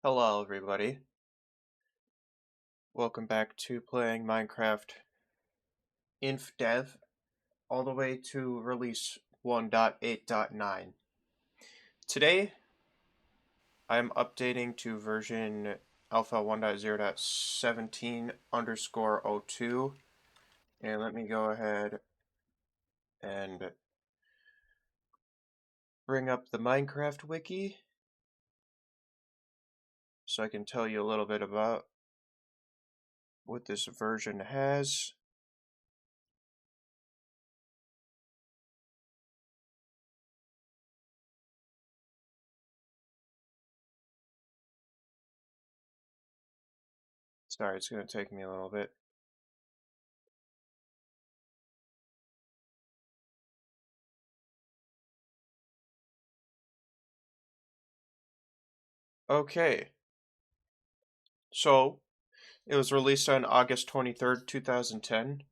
Hello everybody, welcome back to playing Minecraft Infdev all the way to release 1.8.9. Today I'm updating to version alpha 1.0.17 underscore 02, and let me go ahead and bring up the Minecraft wiki so I can tell you a little bit about what this version has. Sorry, it's going to take me a little bit. Okay, so it was released on August 23rd, 2010,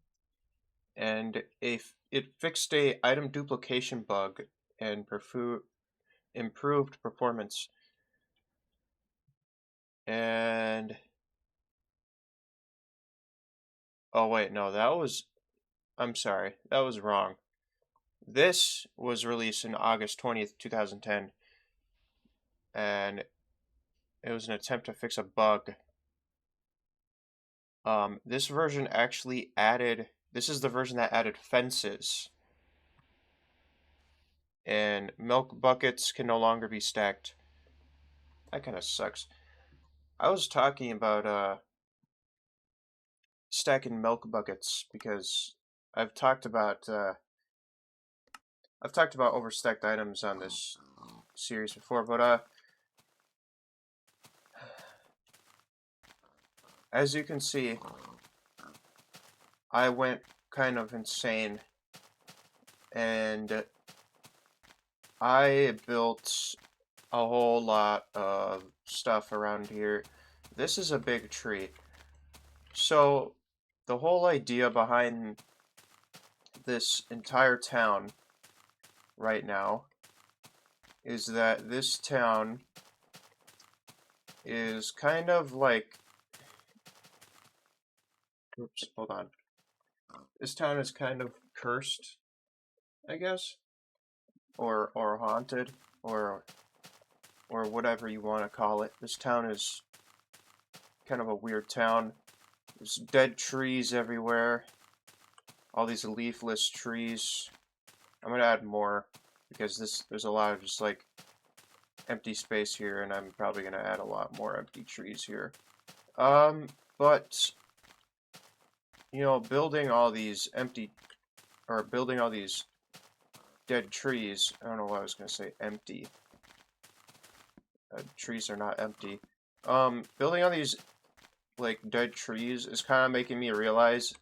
and it fixed a item duplication bug and improved performance. And oh wait, no, I'm sorry, that was wrong. This was released in August 20th, 2010, and it was an attempt to fix a bug. This version actually this is the version that added fences, and milk buckets can no longer be stacked. That kind of sucks. I was talking about stacking milk buckets because I've talked about overstacked items on this series before, but as you can see, I went kind of insane and I built a whole lot of stuff around here. This is a big tree. So the whole idea behind this entire town right now is that this town is kind of like, oops, hold on. This town is kind of cursed, I guess, or haunted, or whatever you want to call it. This town is kind of a weird town. There's dead trees everywhere. All these leafless trees. I'm gonna add more because there's a lot of just like empty space here, and I'm probably gonna add a lot more empty trees here. But you know, building all these dead trees. I don't know why I was gonna say empty. Trees are not empty. Building all these like dead trees is kind of making me realize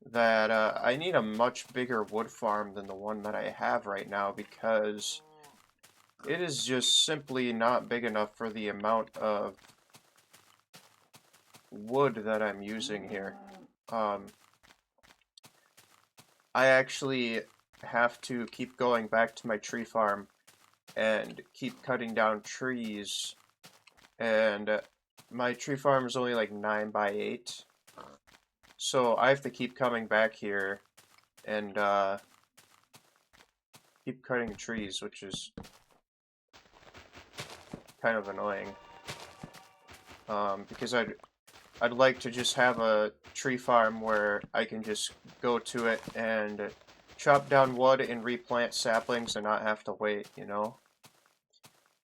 that I need a much bigger wood farm than the one that I have right now, because it is just simply not big enough for the amount of wood that I'm using here. I actually have to keep going back to my tree farm and keep cutting down trees, and my tree farm is only like 9 by 8, so I have to keep coming back here and keep cutting trees, which is kind of annoying, because I'd like to just have a tree farm where I can just go to it and chop down wood and replant saplings and not have to wait, you know?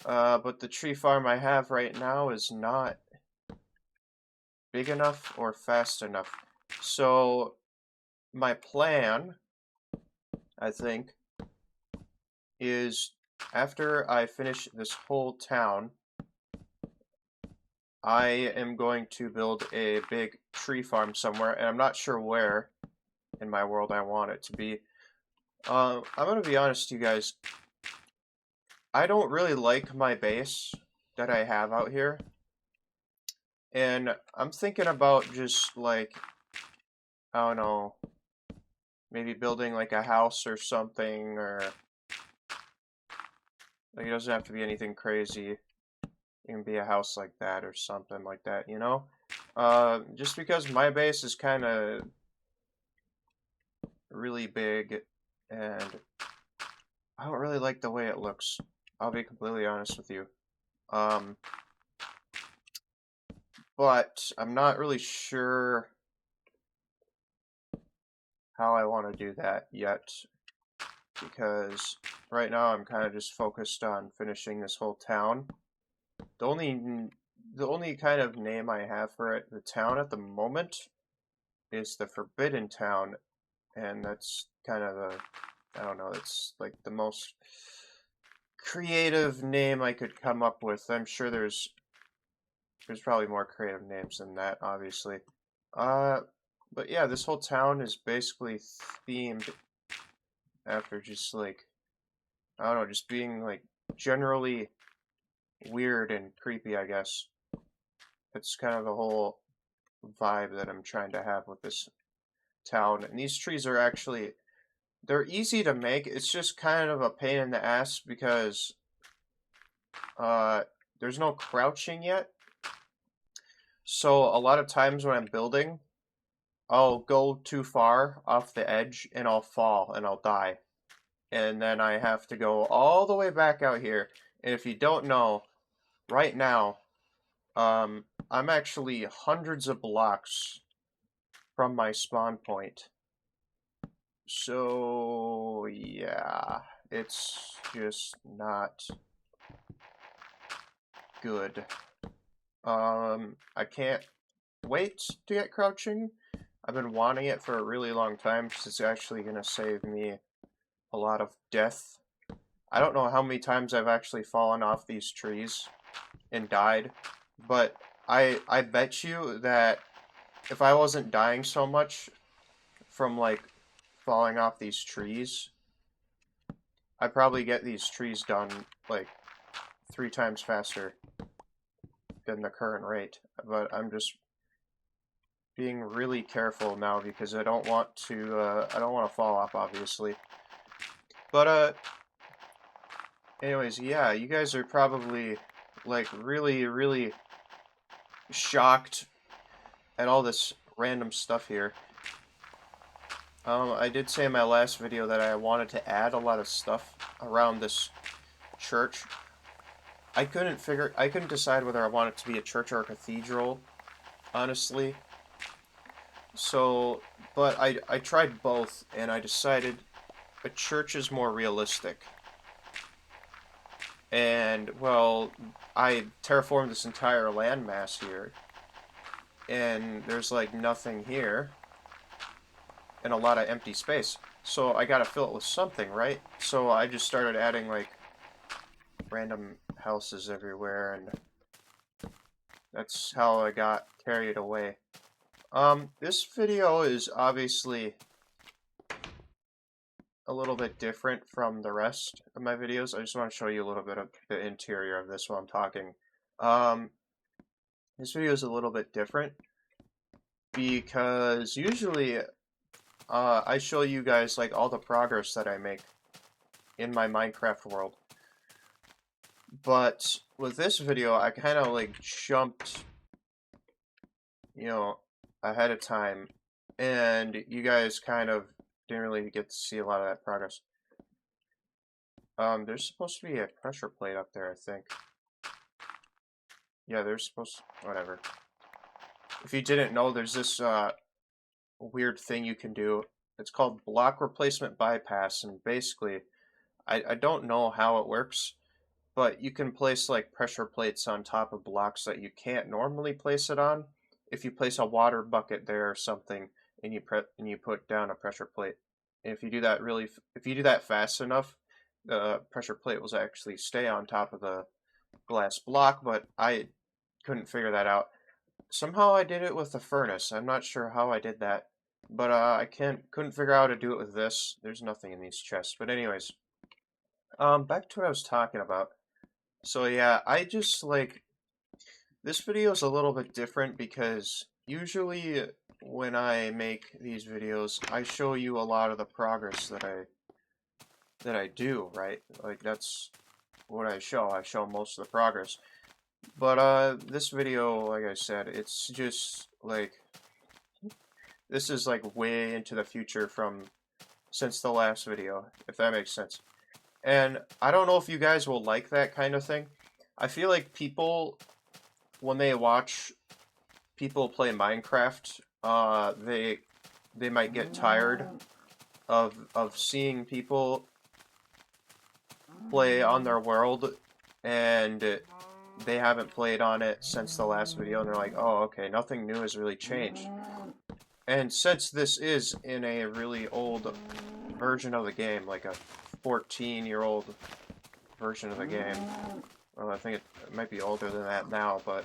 But the tree farm I have right now is not big enough or fast enough. So my plan, I think, is after I finish this whole town, I am going to build a big tree farm somewhere, and I'm not sure where in my world I want it to be. I'm gonna be honest, you guys. I don't really like my base that I have out here, and I'm thinking about just like, I don't know, maybe building like a house or something, or like it doesn't have to be anything crazy. it can be a house like that or something like that, you know? Just because my base is kind of really big, and I don't really like the way it looks. I'll be completely honest with you. Um, but I'm not really sure how I want to do that yet, because right now I'm kind of just focused on finishing this whole town. The only kind of name I have for it, the town at the moment, is the Forbidden Town, and that's kind of the, I don't know, it's like the most creative name I could come up with. I'm sure there's probably more creative names than that, obviously. Uh, but yeah, this whole town is basically themed after just like, I don't know, just being like generally weird and creepy, I guess. It's kind of the whole vibe that I'm trying to have with this town. And these trees are actually, they're easy to make. It's just kind of a pain in the ass because uh, there's no crouching yet. So a lot of times when I'm building, I'll go too far off the edge and I'll fall and I'll die. And then I have to go all the way back out here. And if you don't know, right now, I'm actually hundreds of blocks from my spawn point. So, yeah, it's just not good. I can't wait to get crouching. I've been wanting it for a really long time because it's actually going to save me a lot of death. I don't know how many times I've actually fallen off these trees and died, but I bet you that if I wasn't dying so much from like falling off these trees, I'd probably get these trees done like 3 times faster than the current rate. But I'm just being really careful now because I don't want to fall off, obviously. But anyways, yeah, you guys are probably like really shocked at all this random stuff here. I did say in my last video that I wanted to add a lot of stuff around this church. I couldn't decide whether I want it to be a church or a cathedral, honestly. So, but I tried both, and I decided a church is more realistic. And, well, I terraformed this entire landmass here, and there's like nothing here, and a lot of empty space. So I gotta fill it with something, right? So I just started adding like random houses everywhere, and that's how I got carried away. This video is obviously a little bit different from the rest of my videos. I just want to show you a little bit of the interior of this while I'm talking. This video is a little bit different because usually I show you guys like all the progress that I make in my Minecraft world. But with this video, I kind of like jumped, you know, ahead of time, and you guys kind of didn't really get to see a lot of that progress. There's supposed to be a pressure plate up there, I think. Yeah, there's supposed to, whatever. If you didn't know, there's this weird thing you can do. It's called block replacement bypass, and basically, I don't know how it works, but you can place like pressure plates on top of blocks that you can't normally place it on. If you place a water bucket there or something, and you put down a pressure plate, and if you do that fast enough, the pressure plate will actually stay on top of the glass block. But I couldn't figure that out. Somehow I did it with the furnace. I'm not sure how I did that, but I couldn't figure out how to do it with this. There's nothing in these chests. But anyways, back to what I was talking about. So yeah, I just like, this video is a little bit different because usually when I make these videos, I show you a lot of the progress that I do, right? Like that's what I show. I show most of the progress. But this video, like I said, it's just like this is like way into the future from since the last video, if that makes sense. And I don't know if you guys will like that kind of thing. I feel like people, when they watch people play Minecraft, they might get tired of seeing people play on their world, and they haven't played on it since the last video, and they're like, oh, okay, nothing new has really changed. And since this is in a really old version of the game, like a 14-year-old version of the game, well, I think it might be older than that now, but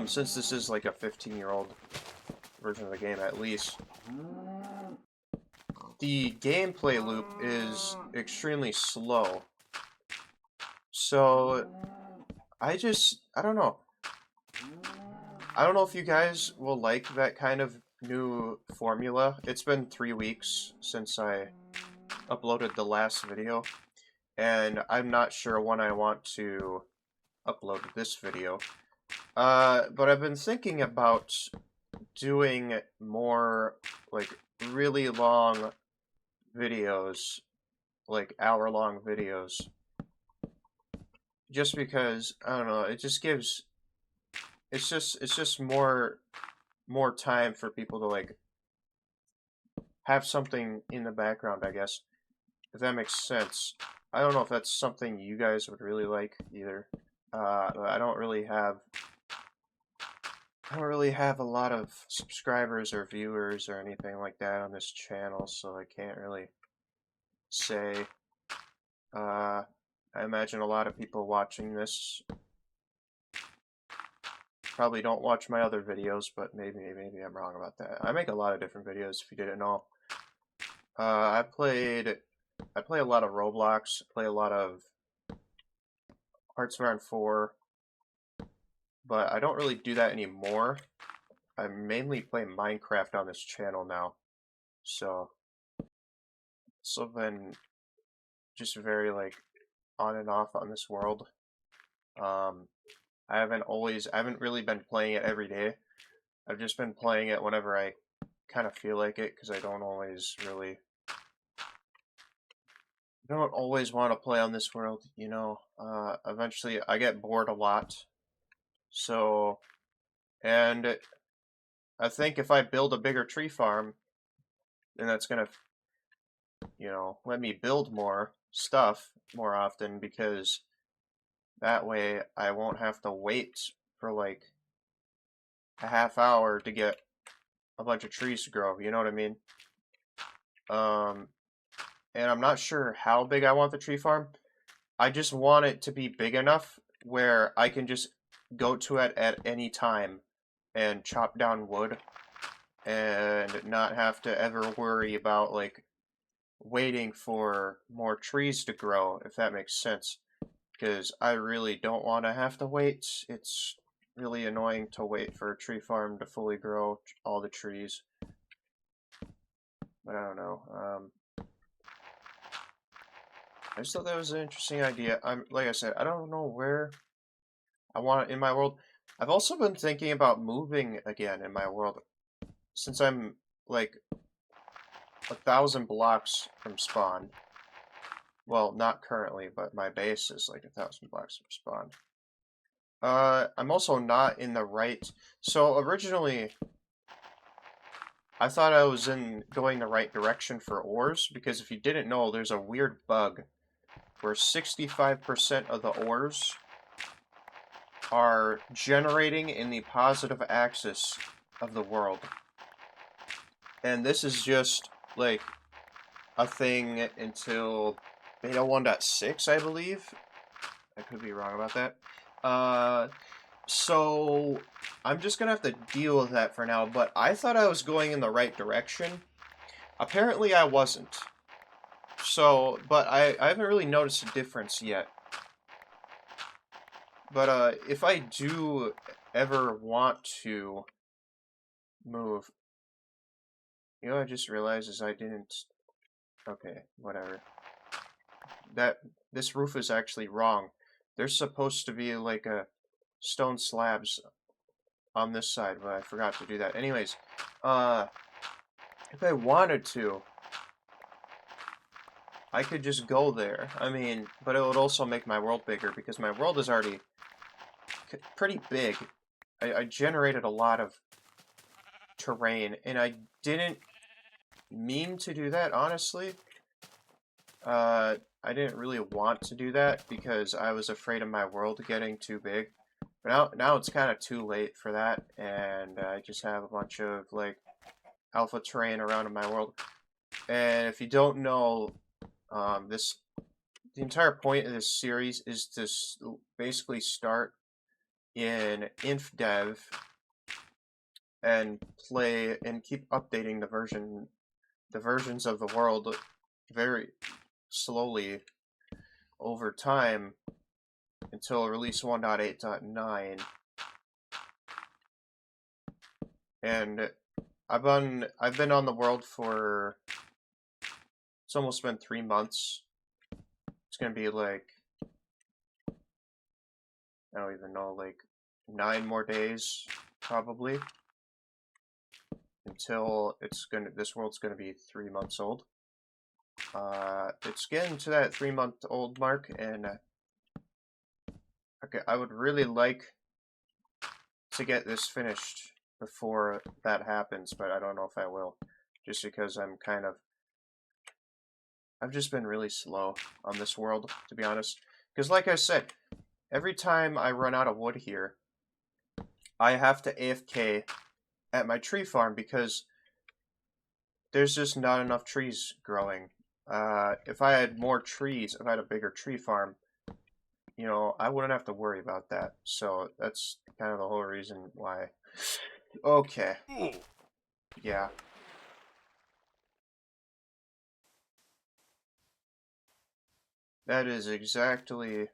since this is like a 15-year-old version of the game at least, the gameplay loop is extremely slow. So I don't know. I don't know if you guys will like that kind of new formula. It's been 3 weeks since I uploaded the last video, and I'm not sure when I want to upload this video. But I've been thinking about doing more, like, really long videos, like hour-long videos, just because, I don't know, it just gives, it's just more time for people to, like, have something in the background, I guess, if that makes sense. I don't know if that's something you guys would really like either. I don't really have a lot of subscribers or viewers or anything like that on this channel, so I can't really say. I imagine a lot of people watching this probably don't watch my other videos, but maybe I'm wrong about that. I make a lot of different videos if you didn't know. I play a lot of Roblox, play a lot of Hearts 4, but I don't really do that anymore. I mainly play Minecraft on this channel now, so I've been just very, like, on and off on this world. I haven't really been playing it every day. I've just been playing it whenever I kind of feel like it, because I don't always want to play on this world, you know. Eventually I get bored a lot. So, and I think if I build a bigger tree farm, then that's gonna, let me build more stuff more often, because that way I won't have to wait for like a half hour to get a bunch of trees to grow, you know what I mean? And I'm not sure how big I want the tree farm. I just want it to be big enough where I can just go to it at any time and chop down wood and not have to ever worry about, like, waiting for more trees to grow, if that makes sense. Because I really don't want to have to wait. It's really annoying to wait for a tree farm to fully grow all the trees. But I don't know. I just thought that was an interesting idea. Like I said, I don't know where I want it in my world. I've also been thinking about moving again in my world, since I'm like 1,000 blocks from spawn. Well, not currently, but my base is like 1,000 blocks from spawn. I'm also not in the right. So originally, I thought I was going the right direction for ores, because if you didn't know, there's a weird bug where 65% of the ores are generating in the positive axis of the world. And this is just like a thing until beta 1.6, I believe. I could be wrong about that. So I'm just gonna have to deal with that for now, but I thought I was going in the right direction. Apparently I wasn't. So, but I haven't really noticed a difference yet. But if I do ever want to move, you know what I just realized is I didn't... Okay, whatever. This roof is actually wrong. there's supposed to be like a stone slabs on this side, but I forgot to do that. Anyways, if I wanted to, I could just go there. I mean, but it would also make my world bigger because my world is already pretty big. I generated a lot of terrain, and I didn't mean to do that, honestly. I didn't really want to do that because I was afraid of my world getting too big. But now it's kind of too late for that, and I just have a bunch of, like, alpha terrain around in my world. And if you don't know, the entire point of this series is to basically start in Infdev and play and keep updating the versions of the world very slowly over time until release 1.8.9. And I've been on the world for, it's almost been 3 months. It's gonna be like, I don't even know, like 9 more days probably until this world's gonna be 3 months old. It's getting to that 3-month-old mark, and okay, I would really like to get this finished before that happens, but I don't know if I will, just because I've just been really slow on this world, to be honest. Because like I said, every time I run out of wood here, I have to AFK at my tree farm because there's just not enough trees growing. If I had more trees, if I had a bigger tree farm, you know, I wouldn't have to worry about that. So that's kind of the whole reason why. Okay. Yeah. That is exactly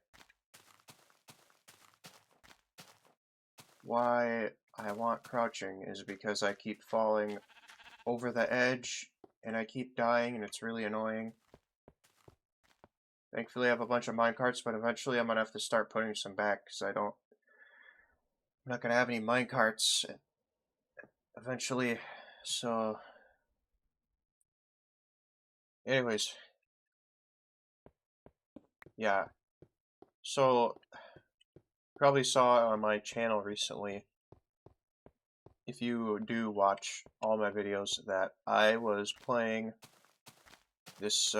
why I want crouching, is because I keep falling over the edge and I keep dying and it's really annoying. Thankfully I have a bunch of minecarts, but eventually I'm gonna have to start putting some back because I'm not gonna have any minecarts eventually. So anyways, yeah. So probably saw on my channel recently, if you do watch all my videos, that I was playing this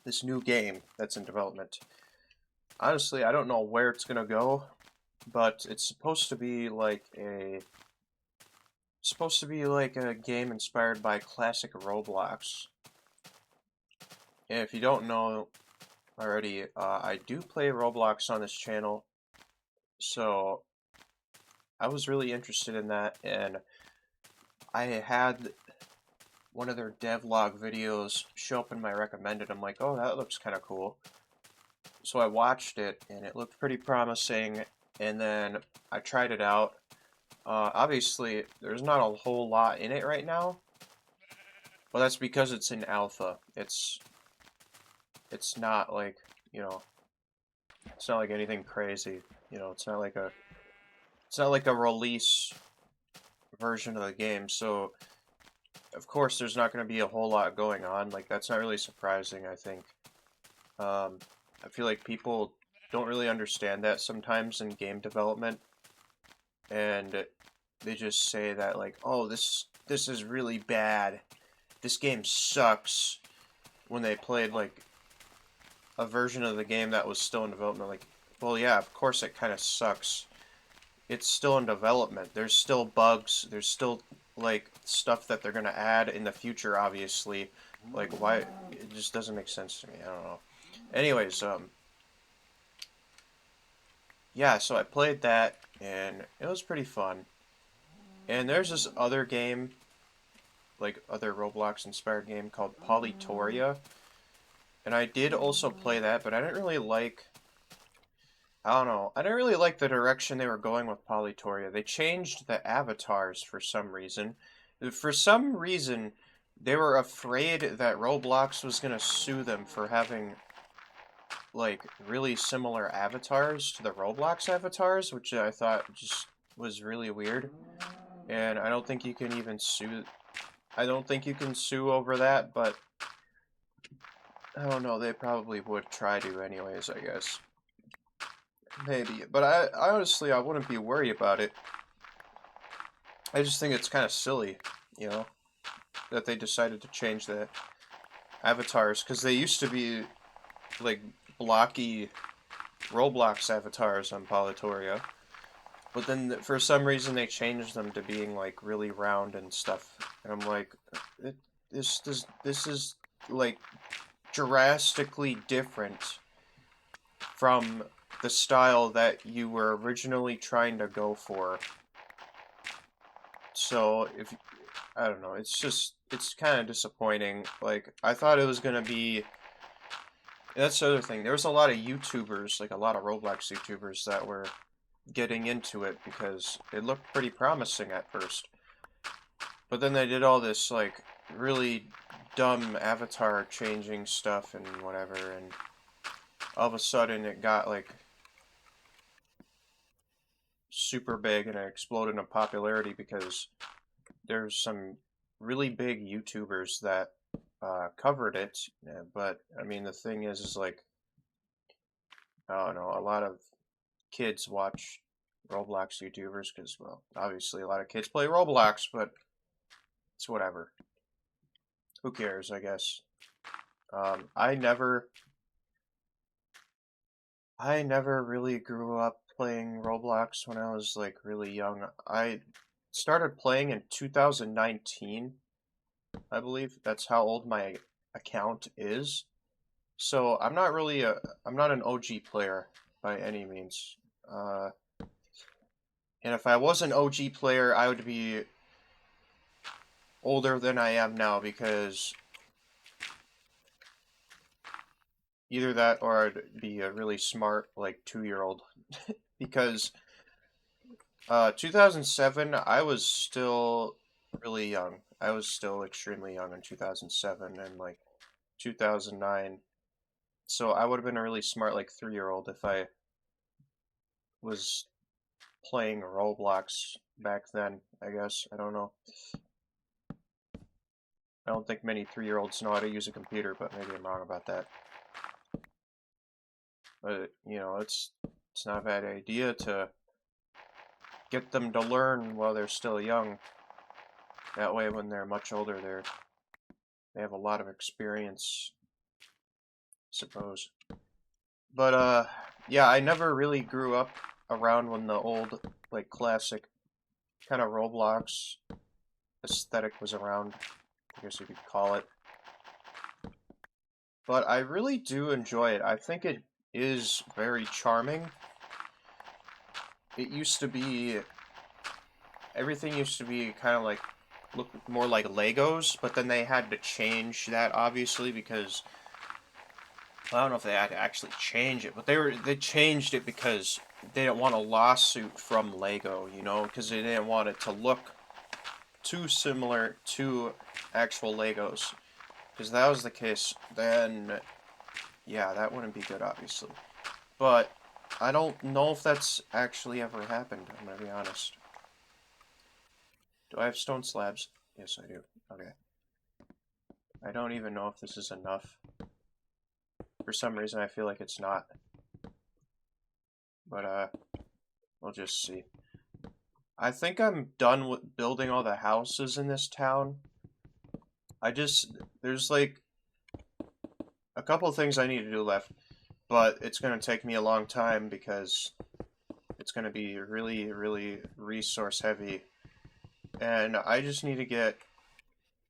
this new game that's in development. Honestly, I don't know where it's gonna go, but it's supposed to be like a game inspired by classic Roblox. And if you don't know already, I do play Roblox on this channel, so I was really interested in that, and I had one of their devlog videos show up in my recommended. I'm like, oh, that looks kind of cool. So I watched it, and it looked pretty promising, and then I tried it out. Obviously, there's not a whole lot in it right now, but that's because it's in alpha. It's not like, you know, it's not like anything crazy. You know, it's not like a release version of the game. So of course there's not going to be a whole lot going on. Like, that's not really surprising, I think. I feel like people don't really understand that sometimes in game development, and they just say that, like, oh, this is really bad, this game sucks, when they played like a version of the game that was still in development. Like, well, yeah, of course it kind of sucks. It's still in development. There's still bugs. There's still, like, stuff that they're gonna add in the future, obviously. Like, why? It just doesn't make sense to me. I don't know. Anyways, yeah, so I played that, and it was pretty fun. And there's this other game, like, other Roblox-inspired game called Polytoria. And I did also play that, but I didn't really like... I don't know. I didn't really like the direction they were going with Polytoria. They changed the avatars for some reason. For some reason, they were afraid that Roblox was going to sue them for having like really similar avatars to the Roblox avatars, which I thought just was really weird. And I don't think you can even sue. I don't think you can sue over that, but I don't know. They probably would try to anyways, I guess. Maybe, but I honestly I wouldn't be worried about it. I just think it's kind of silly, you know, that they decided to change the avatars because they used to be like blocky Roblox avatars on Politoria, but then for some reason they changed them to being like really round and stuff, and I'm like, this is like drastically different from the style that you were originally trying to go for. So if I don't know, it's kind of disappointing. Like I thought it was gonna be. That's the other thing. There was a lot of YouTubers, like a lot of Roblox YouTubers, that were getting into it because it looked pretty promising at first. But then they did all this like really dumb avatar changing stuff and whatever, and all of a sudden it got like super big and it exploded in popularity because there's some really big YouTubers that covered it. But I mean, the thing is like I don't know, a lot of kids watch Roblox YouTubers because, well, obviously a lot of kids play Roblox, but it's whatever. Who cares, I guess. I never really grew up playing Roblox when I was like really young. I started playing in 2019, I believe. That's how old my account is. So I'm not an OG player by any means. And if I was an OG player, I would be older than I am now because either that or I'd be a really smart like 2-year-old because 2007 I was still really young. I was still extremely young in 2007 and like 2009. So I would have been a really smart like 3-year-old if I was playing Roblox back then, I guess. I don't know. I don't think many 3-year-olds know how to use a computer, but maybe I'm wrong about that. But you know, it's not a bad idea to get them to learn while they're still young. That way, when they're much older, they have a lot of experience, I suppose. But yeah, I never really grew up around when the old, like classic kind of Roblox aesthetic was around, I guess you could call it. But I really do enjoy it. I think it is very charming. It used to be, everything used to be kind of like, look more like Legos, but then they had to change that, obviously, because, well, I don't know if they had to actually change it, but they changed it because they didn't want a lawsuit from Lego, you know, because they didn't want it to look too similar to actual Legos. Because if that was the case, then yeah, that wouldn't be good, obviously. But I don't know if that's actually ever happened, I'm gonna be honest. Do I have stone slabs? Yes, I do. Okay. I don't even know if this is enough. For some reason, I feel like it's not. But, we'll just see. I think I'm done with building all the houses in this town. There's like a couple of things I need to do left, but it's going to take me a long time because it's going to be really, really resource heavy. And I just need to get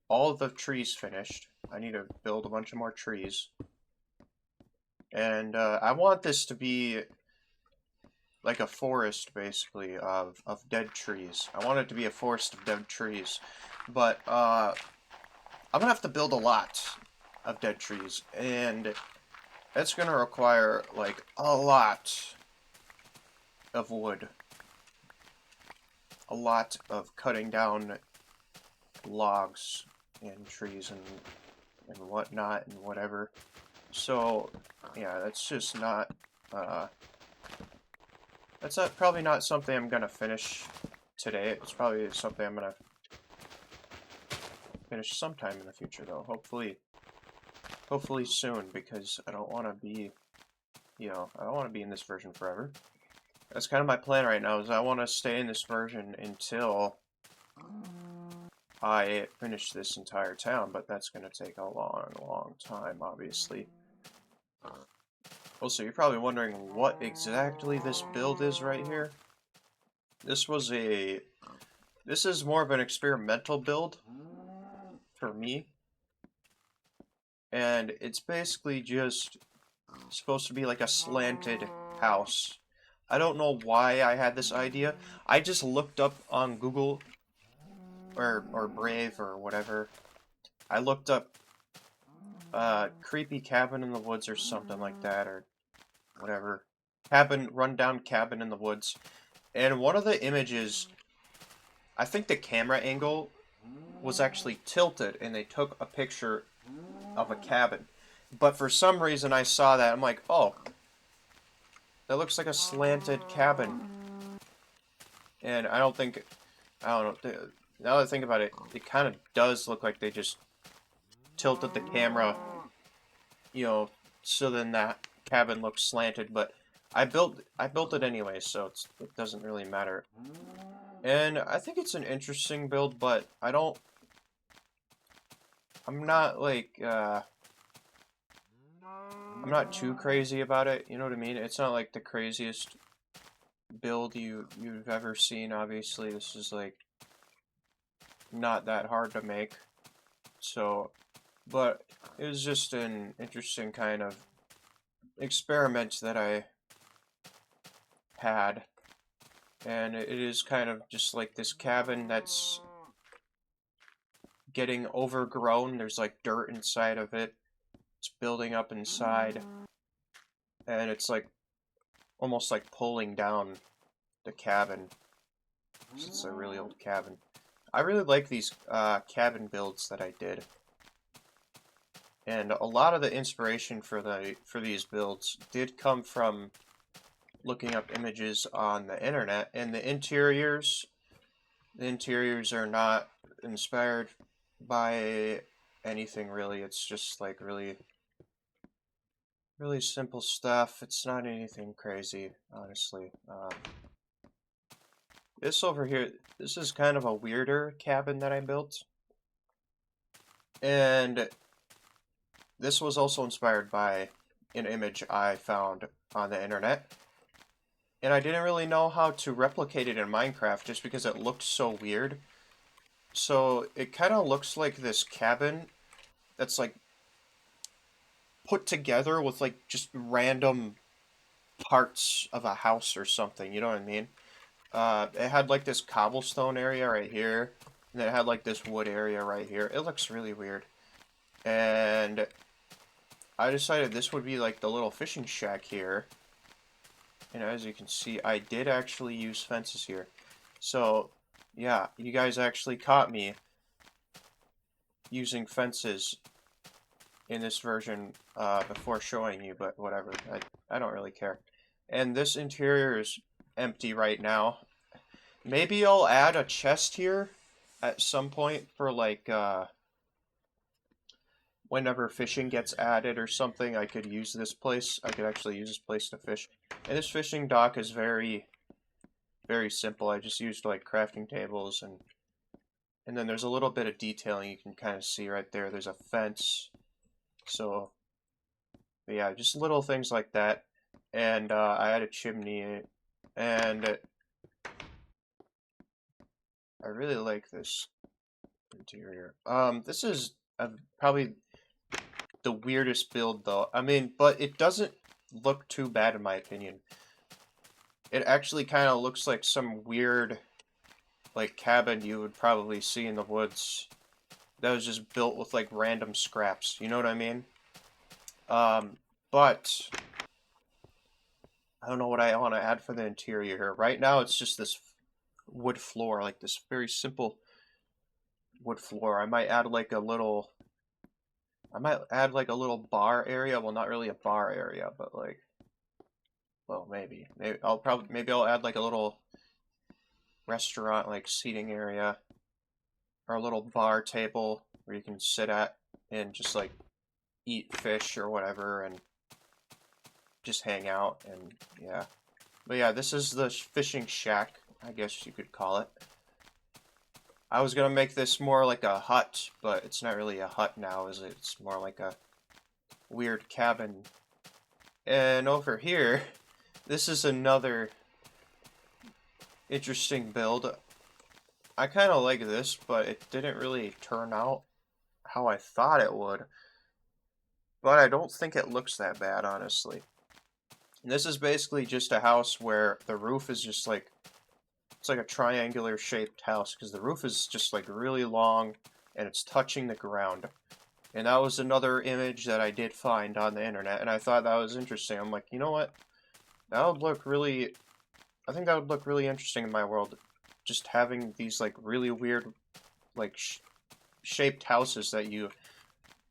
all of the trees finished. I need to build a bunch of more trees. And I want this to be like a forest, basically, of dead trees. I want it to be a forest of dead trees. But I'm going to have to build a lot of dead trees. And that's going to require, like, a lot of wood. A lot of cutting down logs and trees and whatnot and whatever. So, yeah, that's just not, probably not something I'm gonna finish today. It's probably something I'm gonna finish sometime in the future, though. Hopefully soon, because I don't want to be, I don't want to be in this version forever. That's kind of my plan right now, is I want to stay in this version until I finish this entire town, but that's going to take a long, long time, obviously. Also, you're probably wondering what exactly this build is right here. This is more of an experimental build for me, and it's basically just supposed to be like a slanted house. I don't know why I had this idea. I just looked up on Google or Brave or whatever. I looked up creepy cabin in the woods or something like that, or whatever. Rundown cabin in the woods. And one of the images, I think the camera angle was actually tilted and they took a picture of a cabin. But for some reason I saw that, I'm like, oh, that looks like a slanted cabin. And I don't know, now that I think about it, it kind of does look like they just tilted the camera, so then that cabin looks slanted, but I built it anyway, so it doesn't really matter. And I think it's an interesting build, but I'm not like, I'm not too crazy about it, you know what I mean? It's not like the craziest build you've ever seen, obviously. This is like not that hard to make. So, but it was just an interesting kind of experiment that I had. And it is kind of just like this cabin that's getting overgrown. There's like dirt inside of it. It's building up inside. And it's like almost like pulling down the cabin. It's a really old cabin. I really like these cabin builds that I did. And a lot of the inspiration for these builds did come from looking up images on the internet, and the interiors are not inspired by anything really. It's just like really simple stuff. It's not anything crazy, honestly. This over here, this is kind of a weirder cabin that I built, and this was also inspired by an image I found on the internet. And I didn't really know how to replicate it in Minecraft just because it looked so weird. So it kind of looks like this cabin that's like put together with like just random parts of a house or something, you know what I mean? It had like this cobblestone area right here, and then it had like this wood area right here. It looks really weird. And I decided this would be like the little fishing shack here. And as you can see, I did actually use fences here. So, yeah, you guys actually caught me using fences in this version before showing you, but whatever. I don't really care. And this interior is empty right now. Maybe I'll add a chest here at some point for like whenever fishing gets added or something. I could use this place. I could actually use this place to fish. And this fishing dock is very, very simple. I just used like crafting tables and then there's a little bit of detailing you can kind of see right there. There's a fence. So, yeah, just little things like that. And I had a chimney, and I really like this interior. This is probably the weirdest build, though. I mean, but it doesn't look too bad in my opinion. It actually kind of looks like some weird, like, cabin you would probably see in the woods that was just built with, like, random scraps. You know what I mean? But I don't know what I want to add for the interior here. Right now, it's just this wood floor, like this very simple wood floor. I might add like a little I might add like a little bar area. Well, not really a bar area, but like, well, maybe. Maybe I'll add like a little restaurant like seating area or a little bar table where you can sit at and just like eat fish or whatever and just hang out and yeah. But yeah, this is the fishing shack, I guess you could call it. I was gonna make this more like a hut, but it's not really a hut now, is it? It's more like a weird cabin. And over here, this is another interesting build. I kind of like this, but it didn't really turn out how I thought it would. But I don't think it looks that bad, honestly. And this is basically just a house where the roof is just like, it's like a triangular shaped house because the roof is just like really long and it's touching the ground. And that was another image that I did find on the internet, and I thought that was interesting. I'm like, you know what? That would look really, I think that would look really interesting in my world. Just having these like really weird, like shaped houses that you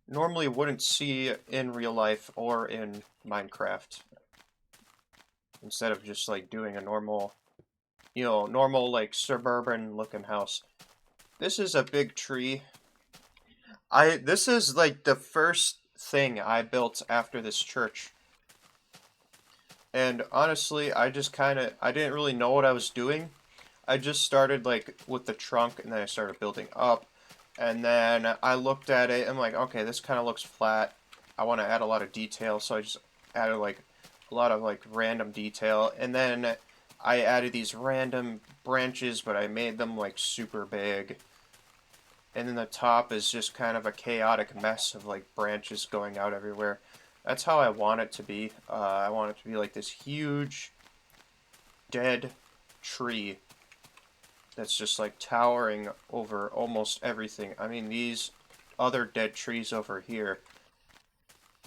normally wouldn't see in real life or in Minecraft. Instead of just like doing a normal, normal like suburban looking house. This is a big tree. This is like the first thing I built after this church. And honestly, I didn't really know what I was doing. I just started like with the trunk and then I started building up. And then I looked at it and I'm like, okay, this kind of looks flat. I want to add a lot of detail, so I just added like a lot of like random detail. And then I added these random branches, but I made them like super big. And then the top is just kind of a chaotic mess of like branches going out everywhere. That's how I want it to be. I want it to be like this huge dead tree that's just like towering over almost everything. I mean, these other dead trees over here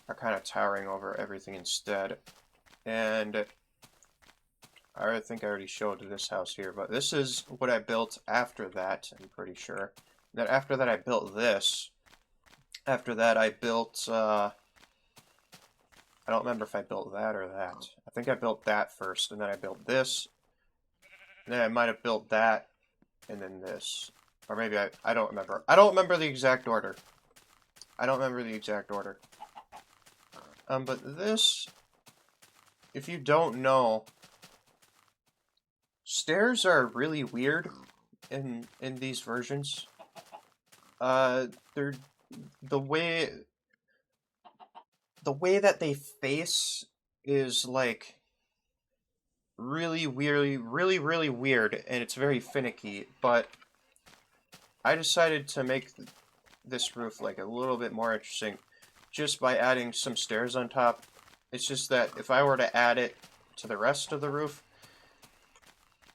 are kind of towering over everything instead. And I think I already showed this house here, but this is what I built after that, I'm pretty sure. Then after that I built this. After that I built, I don't remember if I built that or that. I think I built that first, and then I built this. And then I might have built that, and then this. Or maybe I don't remember. I don't remember the exact order. I don't remember the exact order. But this, if you don't know, stairs are really weird in these versions. They're the way that they face is like really really weird, and it's very finicky, but I decided to make this roof like a little bit more interesting just by adding some stairs on top. It's just that if I were to add it to the rest of the roof,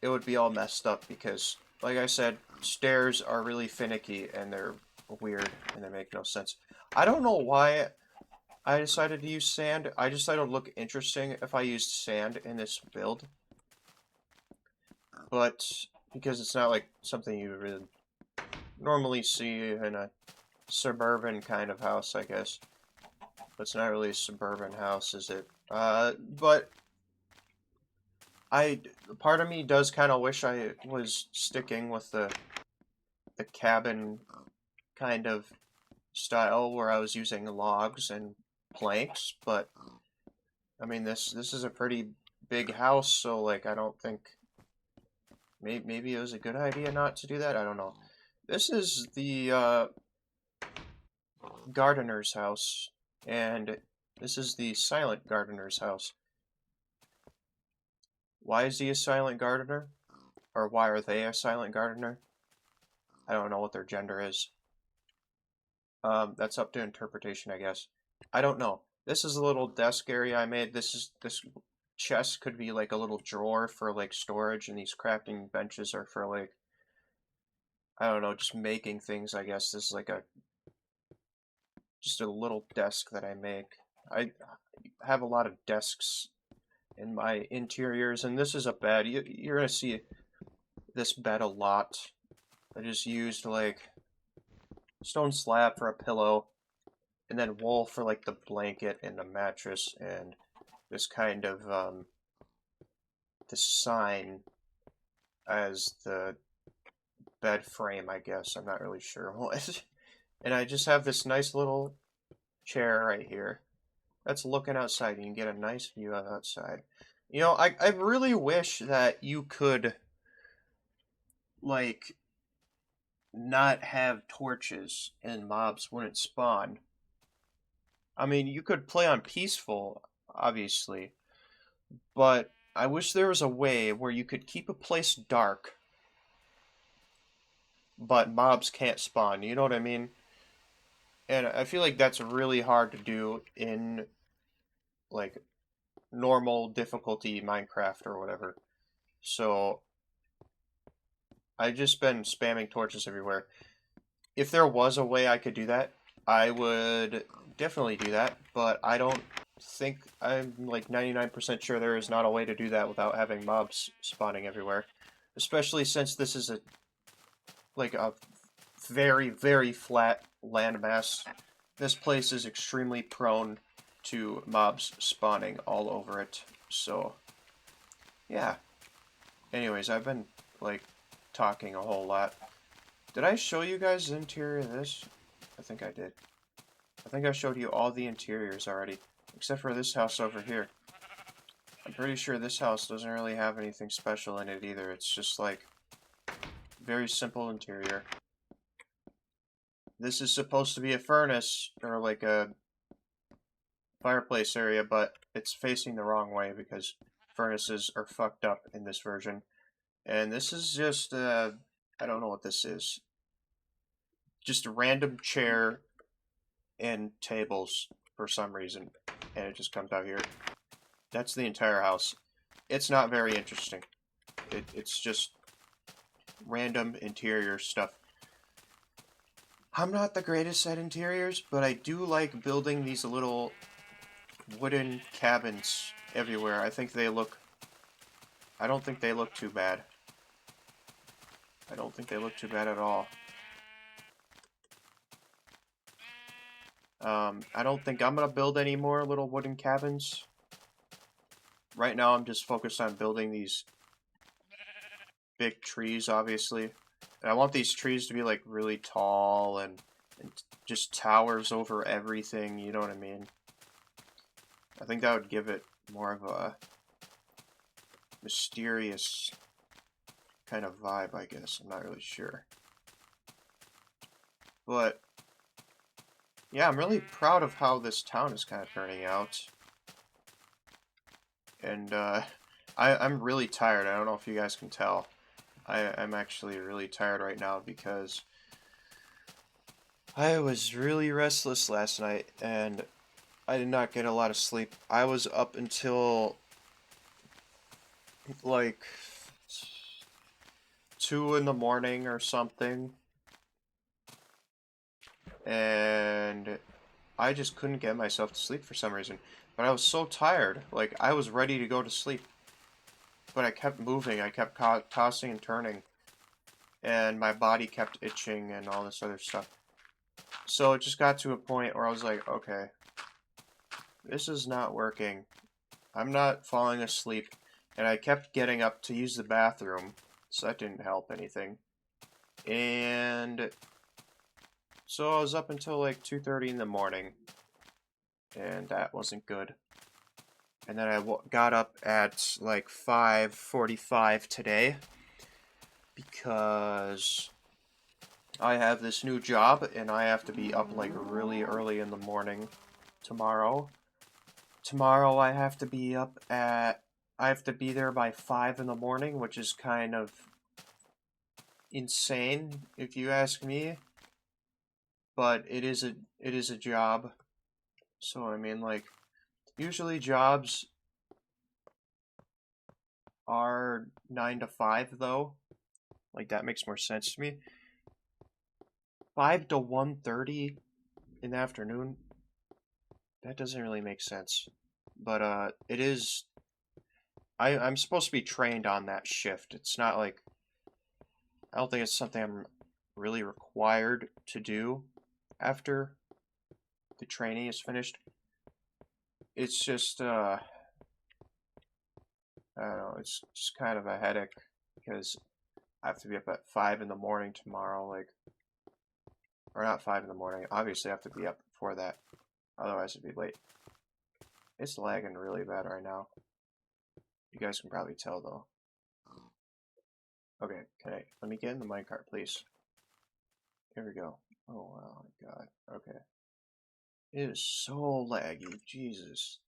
it would be all messed up because, like I said, stairs are really finicky and they're weird and they make no sense. I don't know why I decided to use sand. I just thought it would look interesting if I used sand in this build. But because it's not like something you really normally see in a suburban kind of house, I guess. But it's not really a suburban house, is it? But part of me does kind of wish I was sticking with the cabin kind of style where I was using logs and planks, but I mean this is a pretty big house, so like I don't think maybe it was a good idea not to do that. I don't know. This is the gardener's house, and this is the silent gardener's house. Why is he a silent gardener? Or why are they a silent gardener? I don't know what their gender is. That's up to interpretation, I guess. I don't know. This is a little desk area I made. This chest could be like a little drawer for like storage, and these crafting benches are for like, I don't know, just making things, I guess. This is like just a little desk that I make. I have a lot of desks in my interiors, and this is a bed. You're gonna see this bed a lot. I just used like stone slab for a pillow, and then wool for like the blanket and the mattress, and this kind of this sign as the bed frame, I guess. I'm not really sure what. And I just have this nice little chair right here that's looking outside. You can get a nice view of outside. You know, I really wish that you could, like, not have torches and mobs wouldn't spawn. I mean, you could play on peaceful, obviously, but I wish there was a way where you could keep a place dark, but mobs can't spawn. You know what I mean? And I feel like that's really hard to do in, like, normal difficulty Minecraft or whatever. So I've just been spamming torches everywhere. If there was a way I could do that, I would definitely do that, but I don't think I'm like 99% sure there is not a way to do that without having mobs spawning everywhere. Especially since this is a very, very flat landmass. This place is extremely prone to mobs spawning all over it. So, yeah. Anyways, I've been, like, talking a whole lot. Did I show you guys the interior of this? I think I did. I think I showed you all the interiors already, except for this house over here. I'm pretty sure this house doesn't really have anything special in it either. It's just, like, very simple interior. This is supposed to be a furnace, or like a fireplace area, but it's facing the wrong way because furnaces are fucked up in this version. And this is just, I don't know what this is. Just a random chair and tables for some reason. And it just comes out here. That's the entire house. It's not very interesting. It's just random interior stuff. I'm not the greatest at interiors, but I do like building these little wooden cabins everywhere. I think they look... I don't think they look too bad. I don't think they look too bad at all. I don't think I'm gonna build any more little wooden cabins. Right now I'm just focused on building these big trees, obviously. And I want these trees to be like really tall and just towers over everything, you know what I mean? I think that would give it more of a mysterious kind of vibe, I guess. I'm not really sure. But yeah, I'm really proud of how this town is kind of turning out. And I'm really tired. I don't know if you guys can tell. I'm actually really tired right now because I was really restless last night and I did not get a lot of sleep. I was up until like 2 in the morning or something. And I just couldn't get myself to sleep for some reason. But I was so tired. Like, I was ready to go to sleep. But I kept moving. I kept tossing and turning. And my body kept itching and all this other stuff. So it just got to a point where I was like, okay, this is not working. I'm not falling asleep. And I kept getting up to use the bathroom. So that didn't help anything. And so I was up until like 2:30 in the morning. And that wasn't good. And then I got up at like 5:45 today because I have this new job and I have to be up like really early in the morning tomorrow. Tomorrow I have to be there by 5 in the morning, which is kind of insane if you ask me. But it is a job. So I mean, like, usually jobs are 9 to 5 though. Like, that makes more sense to me. 5 to 1:30 in the afternoon, that doesn't really make sense. But it is... I'm supposed to be trained on that shift. It's not like... I don't think it's something I'm really required to do after the trainee is finished. It's just, I don't know, it's just kind of a headache because I have to be up at 5 in the morning tomorrow, like, or not 5 in the morning. Obviously, I have to be up before that, otherwise it'd be late. It's lagging really bad right now. You guys can probably tell though. Okay, let me get in the minecart, please. Here we go. Oh, wow, my God. Okay. It is so laggy, Jesus.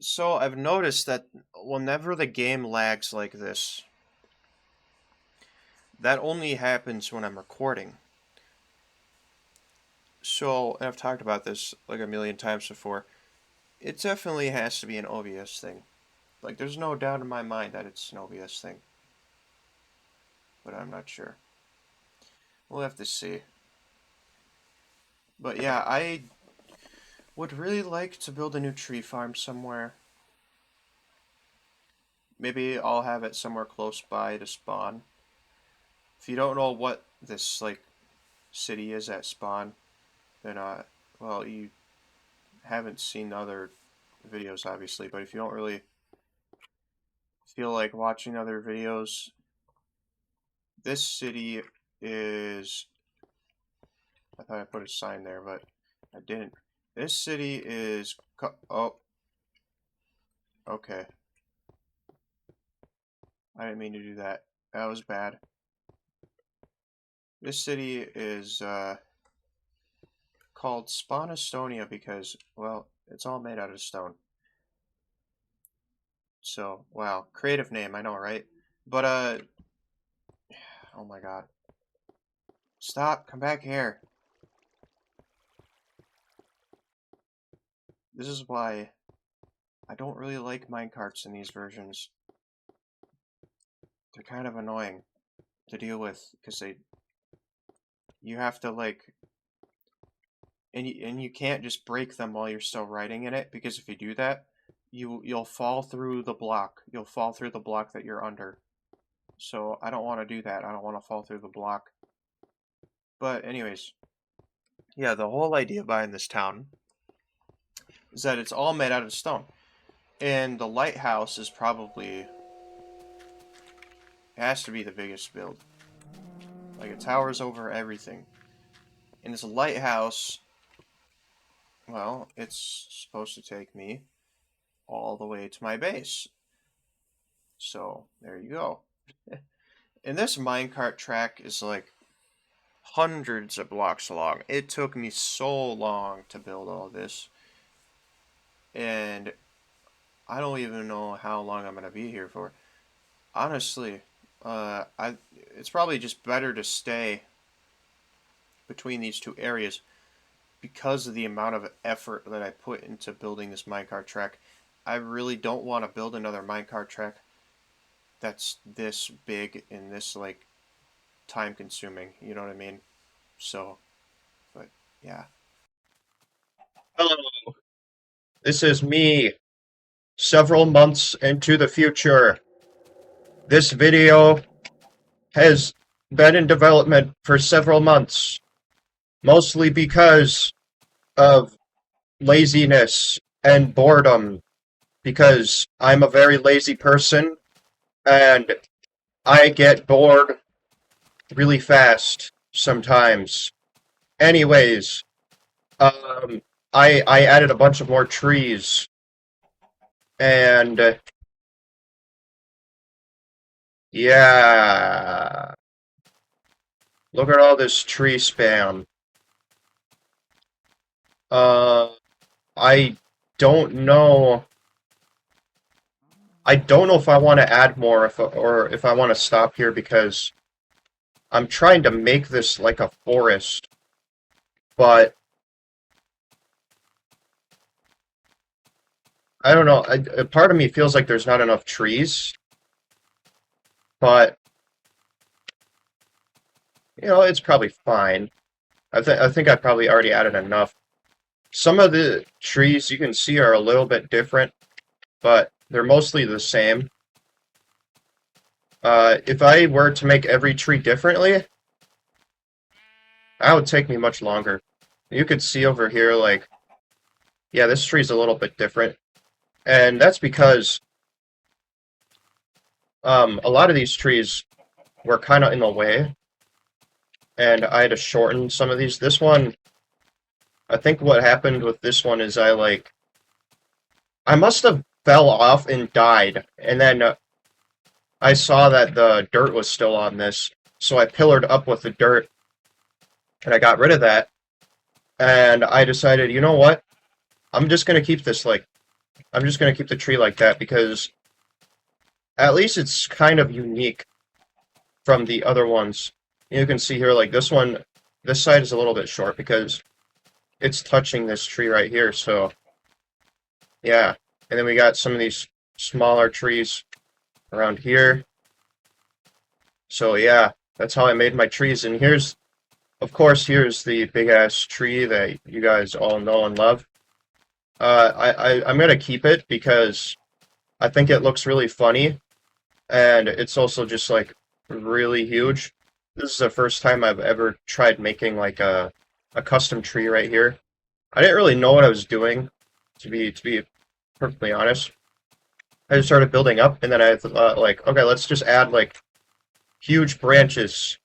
So I've noticed that whenever the game lags like this, that only happens when I'm recording. So, and I've talked about this like a million times before, it definitely has to be an OBS thing. Like, there's no doubt in my mind that it's an OBS thing. But I'm not sure. We'll have to see. But yeah, I would really like to build a new tree farm somewhere. Maybe I'll have it somewhere close by to spawn. If you don't know what this, like, city is at spawn, then, well, you haven't seen other videos, obviously, but if you don't really feel like watching other videos, this city is... I thought I put a sign there, but I didn't. This city is... Oh. Okay. I didn't mean to do that. That was bad. This city is called Spawn Estonia because, well, it's all made out of stone. So, wow. Creative name, I know, right? But, oh my God. Stop, come back here. This is why I don't really like minecarts in these versions. They're kind of annoying to deal with because you have to, like, and you can't just break them while you're still riding in it, because if you do that, you'll fall through the block. You'll fall through the block that you're under. So I don't want to do that. I don't want to fall through the block. But anyways, yeah, the whole idea behind this town is that it's all made out of stone. And the lighthouse is probably, it has to be the biggest build. Like, it towers over everything. And this lighthouse, well, it's supposed to take me all the way to my base. So, there you go. And this minecart track is like hundreds of blocks long. It took me so long to build all this. And I don't even know how long I'm going to be here for. Honestly, it's probably just better to stay between these two areas because of the amount of effort that I put into building this minecart track. I really don't want to build another minecart track that's this big and this, like, time consuming, you know what I mean? So, but yeah. Hello, this is me, several months into the future. This video has been in development for several months, mostly because of laziness and boredom, because I'm a very lazy person, and I get bored really fast sometimes. Anyways, I added a bunch of more trees, and yeah. Look at all this tree spam. Uh, I don't know. I don't know if I want to add more or if I want to stop here because I'm trying to make this like a forest, but I don't know. A part of me feels like there's not enough trees, but you know, it's probably fine. I think I probably already added enough. Some of the trees you can see are a little bit different, but they're mostly the same. If I were to make every tree differently, That would take me much longer. You could see over here, like, yeah, this tree's a little bit different. And that's because a lot of these trees were kind of in the way, and I had to shorten some of these. This one, I think what happened with this one is I must have fell off and died, and then I saw that the dirt was still on this, so I pillared up with the dirt, and I got rid of that, and I decided, you know what? I'm just gonna keep this like, I'm just gonna keep the tree like that because at least it's kind of unique from the other ones. You can see here, like this one, this side is a little bit short because it's touching this tree right here, so yeah. And then we got some of these smaller trees around here. So yeah, that's how I made my trees. And here's, of course, here's the big ass tree that you guys all know and love. I'm gonna keep it because I think it looks really funny, and it's also just like really huge. This is the first time I've ever tried making like a custom tree right here. I didn't really know what I was doing, to be perfectly honest. I just started building up, and then I thought like, okay, let's just add like huge branches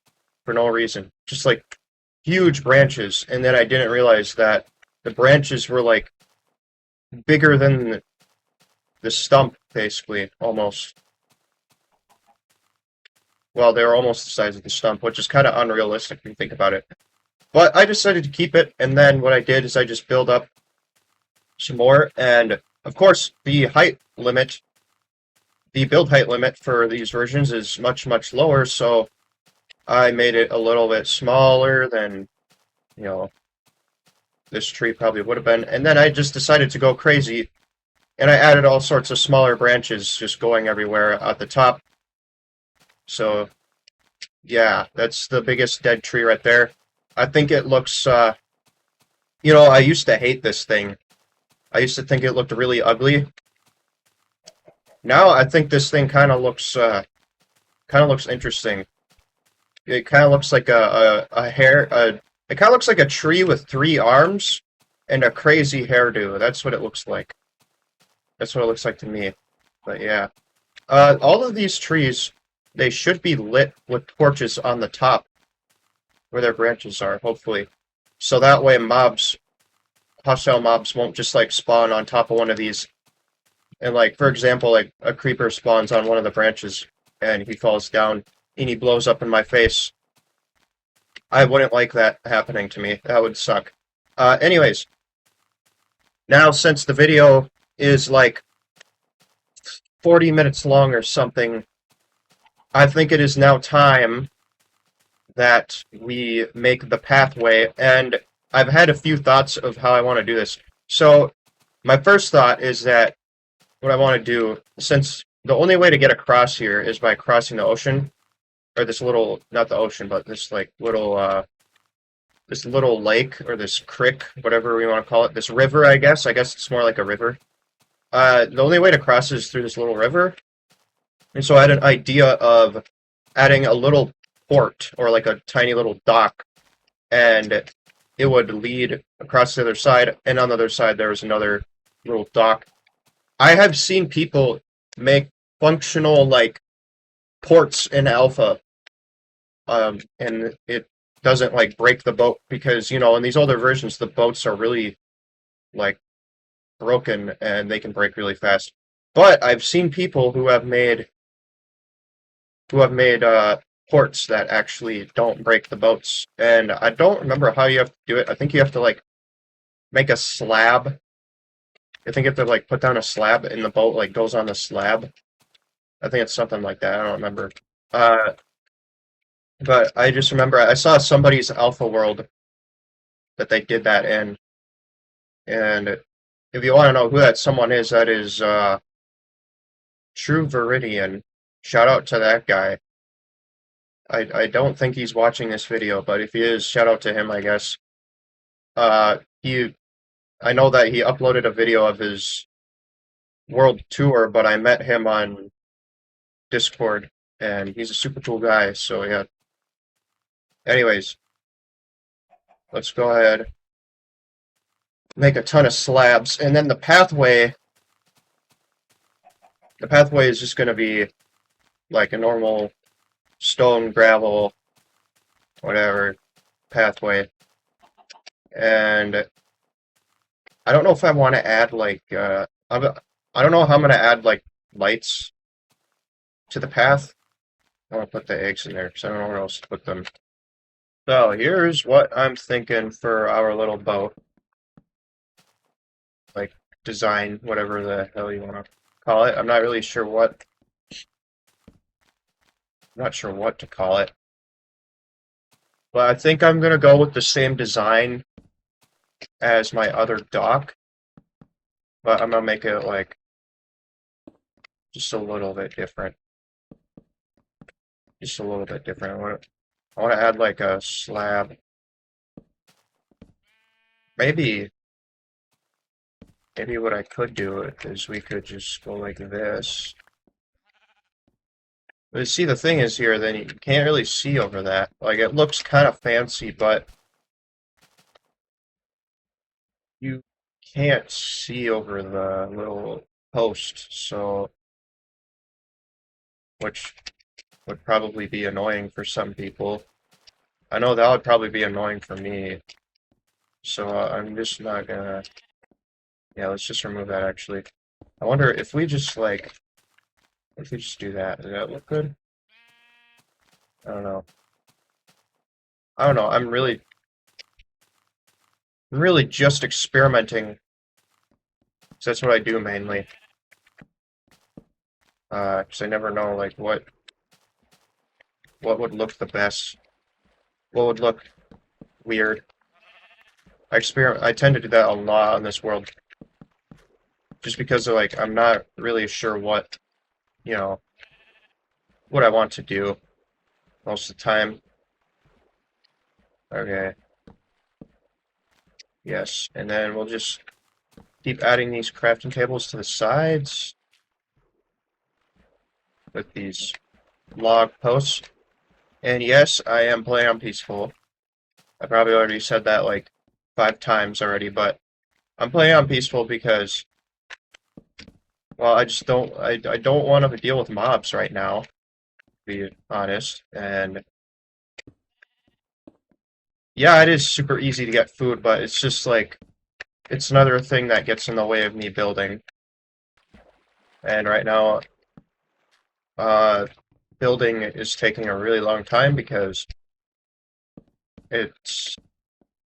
for no reason, just like huge branches, and then I didn't realize that the branches were like bigger than the stump, basically, almost. Well, they were almost the size of the stump, which is kind of unrealistic when you think about it. But I decided to keep it, and then what I did is I just built up some more, and of course, the build height limit for these versions is much, much lower, so I made it a little bit smaller than, you know, this tree probably would have been. And then I just decided to go crazy, and I added all sorts of smaller branches just going everywhere at the top. So, yeah, that's the biggest dead tree right there. I think it looks, I used to hate this thing. I used to think it looked really ugly. Now I think this thing kind of looks interesting. It kind of looks like it kind of looks like a tree with three arms and a crazy hairdo. That's what it looks like. That's what it looks like to me. But yeah. All of these trees, they should be lit with torches on the top where their branches are, hopefully. So that way hostile mobs won't just like spawn on top of one of these. And like, for example, like a creeper spawns on one of the branches and he falls down and he blows up in my face. I wouldn't like that happening to me. That would suck. Anyways, now since the video is like 40 minutes long or something, I think it is now time that we make the pathway, and I've had a few thoughts of how I want to do this. So, my first thought is that what I want to do, since the only way to get across here is by crossing the ocean, or this little, not the ocean, but this little lake, or this creek, whatever we want to call it, this river, I guess. I guess it's more like a river. The only way to cross is through this little river, and so I had an idea of adding a little port, or like a tiny little dock, and it would lead across the other side, and on the other side there was another little dock. I have seen people make functional, like, ports in alpha, and it doesn't, like, break the boat, because, in these older versions, the boats are really, like, broken, and they can break really fast. But I've seen people who have made ports that actually don't break the boats, and I don't remember how you have to do it. I think you have to, like, make a slab. I think you have to, like, put down a slab, and the boat, like, goes on the slab. I think it's something like that. I don't remember. Uh, but I just remember I saw somebody's Alpha World that they did that in, and if you want to know who that someone is, that is True Viridian. Shout out to that guy. I don't think he's watching this video, but if he is, shout out to him, I guess. Uh, he, I know that he uploaded a video of his world tour, but I met him on Discord, and he's a super cool guy, so yeah. Anyways, let's go ahead, make a ton of slabs, and then the pathway is just going to be like a normal stone, gravel, whatever pathway. And I don't know if I want to add like I don't know how I'm going to add like lights to the path. I want to put the eggs in there because I don't know where else to put them. So here's what I'm thinking for our little boat, like design, whatever the hell you want to call it. I'm not sure what to call it. But I think I'm gonna go with the same design as my other dock, but I'm gonna make it like just a little bit different. Just a little bit different. I want to add like a slab. Maybe maybe what I could do is we could just go like this. But see, the thing is here, then you can't really see over that. Like it looks kind of fancy, but you can't see over the little post, so which would probably be annoying for some people. I know that would probably be annoying for me, so I'm just not gonna. Yeah, let's just remove that actually. I wonder if we just like, if we just do that, does that look good? I don't know. I don't know. I'm really just experimenting. 'Cause that's what I do mainly. 'Cause I never know like what would look the best, what would look weird. I tend to do that a lot on this world, just because of, like I'm not really sure what you know what I want to do most of the time. Okay. Yes, and then we'll just keep adding these crafting tables to the sides with these log posts. And yes, I am playing on peaceful. I probably already said that like 5 times already, but I'm playing on peaceful because, well, I don't want to deal with mobs right now, to be honest. And yeah, it is super easy to get food, but it's just like it's another thing that gets in the way of me building. And right now, uh, building is taking a really long time because it's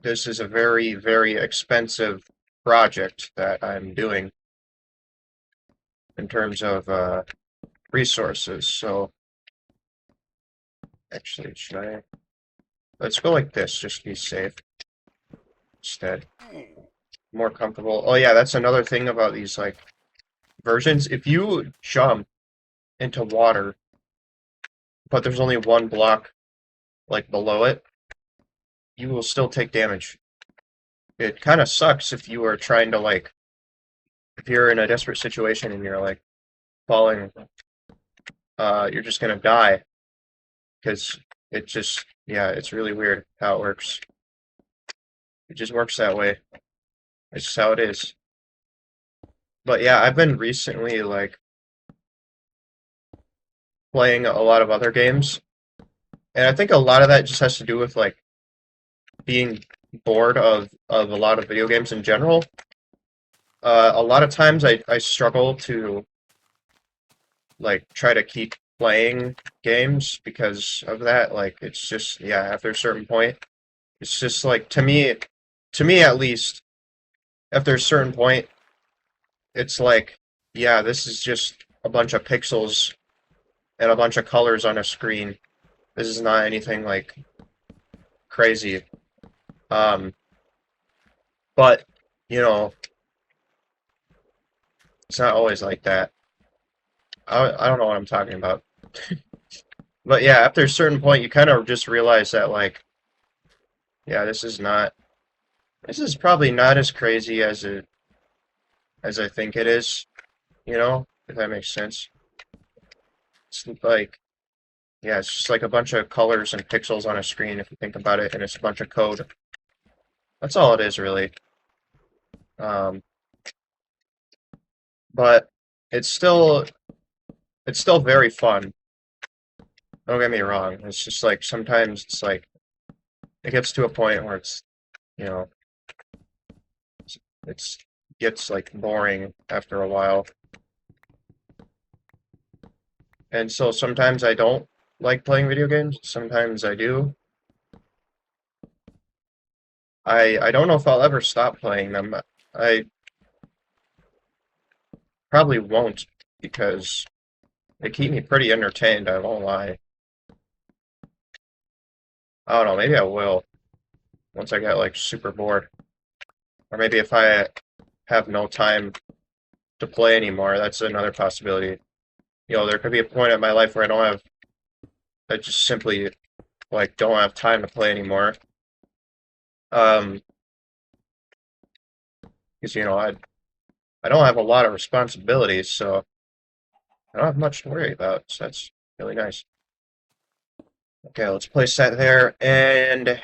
this is a very, very expensive project that I'm doing in terms of resources. So actually, should I? Let's go like this, just to be safe instead. More comfortable. Oh yeah, that's another thing about these like versions. If you jump into water, but there's only one block like below it, you will still take damage. It kind of sucks if you are trying to like if you're in a desperate situation and you're like falling, you're just gonna die because it just yeah, it's really weird how it works. It just works that way. It's just how it is. But yeah, I've been recently like playing a lot of other games, and I think a lot of that just has to do with like being bored of a lot of video games in general. A lot of times I struggle to like try to keep playing games because of that. Like it's just yeah, after a certain point, it's just like to me at least, after a certain point, it's like yeah, this is just a bunch of pixels and a bunch of colors on a screen. This is not anything like crazy. Um, but you know, it's not always like that. I don't know what I'm talking about. But yeah, after a certain point, you kind of just realize that like yeah, this is probably not as crazy as I think it is, you know, if that makes sense. It's like, yeah, it's just like a bunch of colors and pixels on a screen if you think about it, and it's a bunch of code. That's all it is, really. Um, but it's still it's still very fun. Don't get me wrong. It's just like sometimes it's like it gets to a point where it's you know it's gets like boring after a while. And so sometimes I don't like playing video games. Sometimes I do. I don't know if I'll ever stop playing them. I probably won't because they keep me pretty entertained, I won't lie. I don't know, maybe I will once I get like super bored. Or maybe if I have no time to play anymore, that's another possibility. There could be a point in my life where I just simply like don't have time to play anymore. Um, because I don't have a lot of responsibilities, so I don't have much to worry about. So that's really nice. Okay, let's place that there, and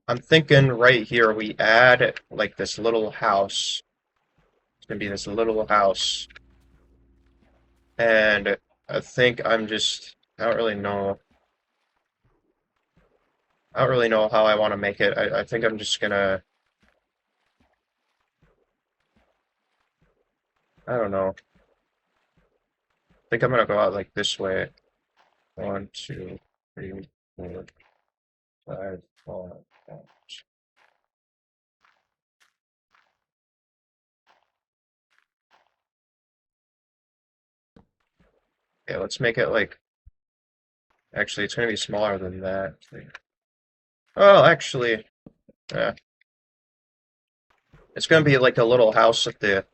I'm thinking right here we add like this little house. It's gonna be this little house, and I think I don't really know. I don't really know how I want to make it. I think I'm just gonna, I don't know. I think I'm gonna go out like this way. One, two, three, four, five, five. Okay, let's make it like, actually, it's gonna be smaller than that. Oh, actually, yeah. It's gonna be like a little house at the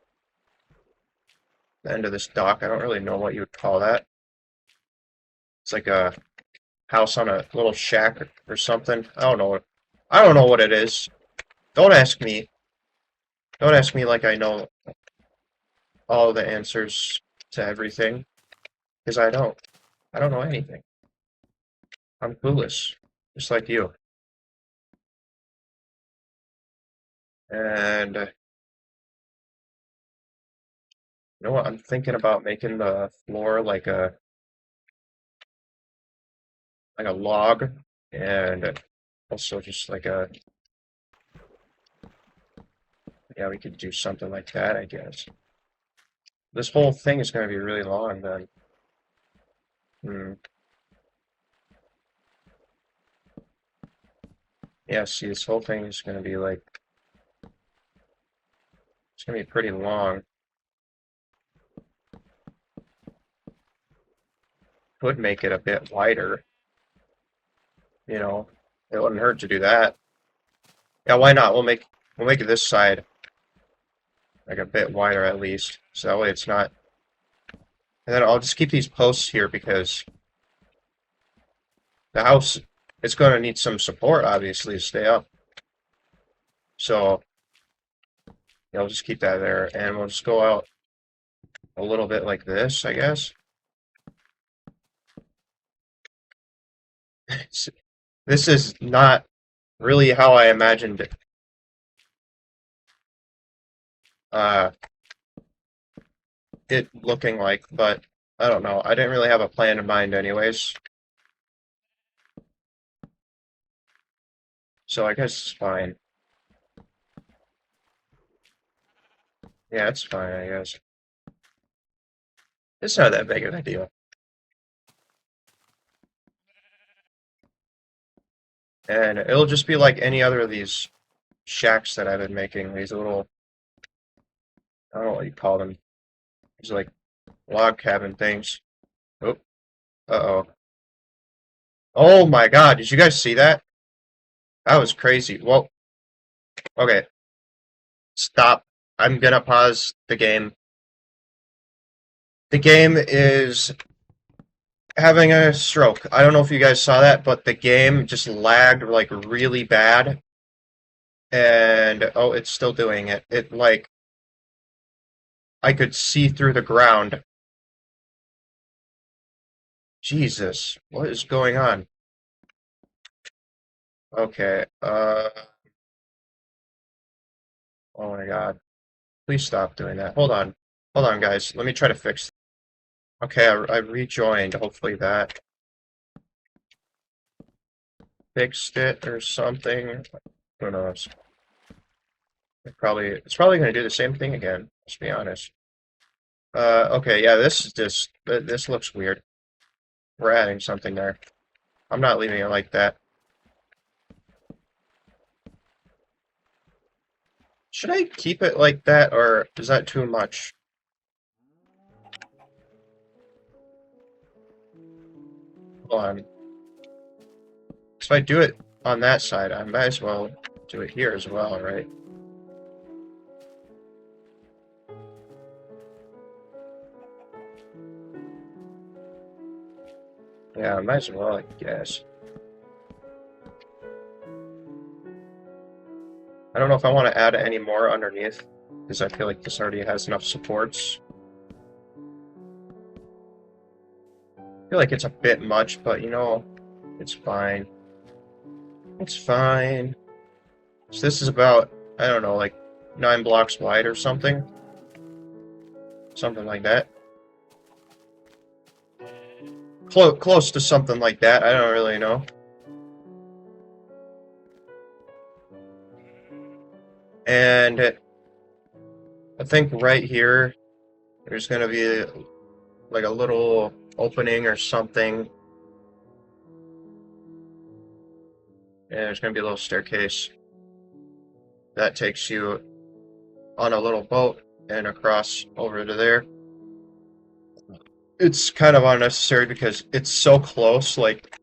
end of this dock. I don't really know what you would call that. It's like a house on a little shack or something. I don't know what it is. Don't ask me. Don't ask me like I know all the answers to everything, because I don't. I don't know anything. I'm clueless, just like you. And you know what? I'm thinking about making the floor like a log, and also just like a yeah. We could do something like that, I guess. This whole thing is going to be really long then. Hmm. Yeah, see, this whole thing is going to be like, it's going to be pretty long. Could make it a bit wider, you know. It wouldn't hurt to do that. Yeah, why not? We'll make this side like a bit wider at least, so that way it's not. And then I'll just keep these posts here because the house is going to need some support, obviously, to stay up. So yeah, I'll just keep that there, and we'll just go out a little bit like this, I guess. This is not really how I imagined uh, it looking like, but I don't know. I didn't really have a plan in mind anyways, so I guess it's fine. Yeah, it's fine, I guess. It's not that big of a deal. And it'll just be like any other of these shacks that I've been making, these little, I don't know what you call them, these like log cabin things. Oh, uh-oh. Oh my God, did you guys see that? That was crazy. Well, okay, stop. I'm gonna pause the game. The game is having a stroke. I don't know if you guys saw that, but the game just lagged like really bad. And oh, it's still doing it. It like I could see through the ground. Jesus, what is going on? Okay. Oh my God. Please stop doing that. Hold on. Hold on, guys. Let me try to fix. Okay, I rejoined. Hopefully that fixed it or something. Who knows? It's probably going to do the same thing again. Let's be honest. Okay, yeah, this is just this looks weird. We're adding something there. I'm not leaving it like that. Should I keep it like that, or is that too much? Hold on. 'Cause if I do it on that side, I might as well do it here as well, right? Yeah, I might as well, I guess. I don't know if I want to add any more underneath, because I feel like this already has enough supports. I feel like it's a bit much, but you know, it's fine. It's fine. So this is about, I don't know, like 9 blocks wide or something. Something like that. Close to something like that. I don't really know. And I think right here, there's going to be like a little opening or something. And there's going to be a little staircase that takes you on a little boat and across over to there. It's kind of unnecessary because it's so close, like,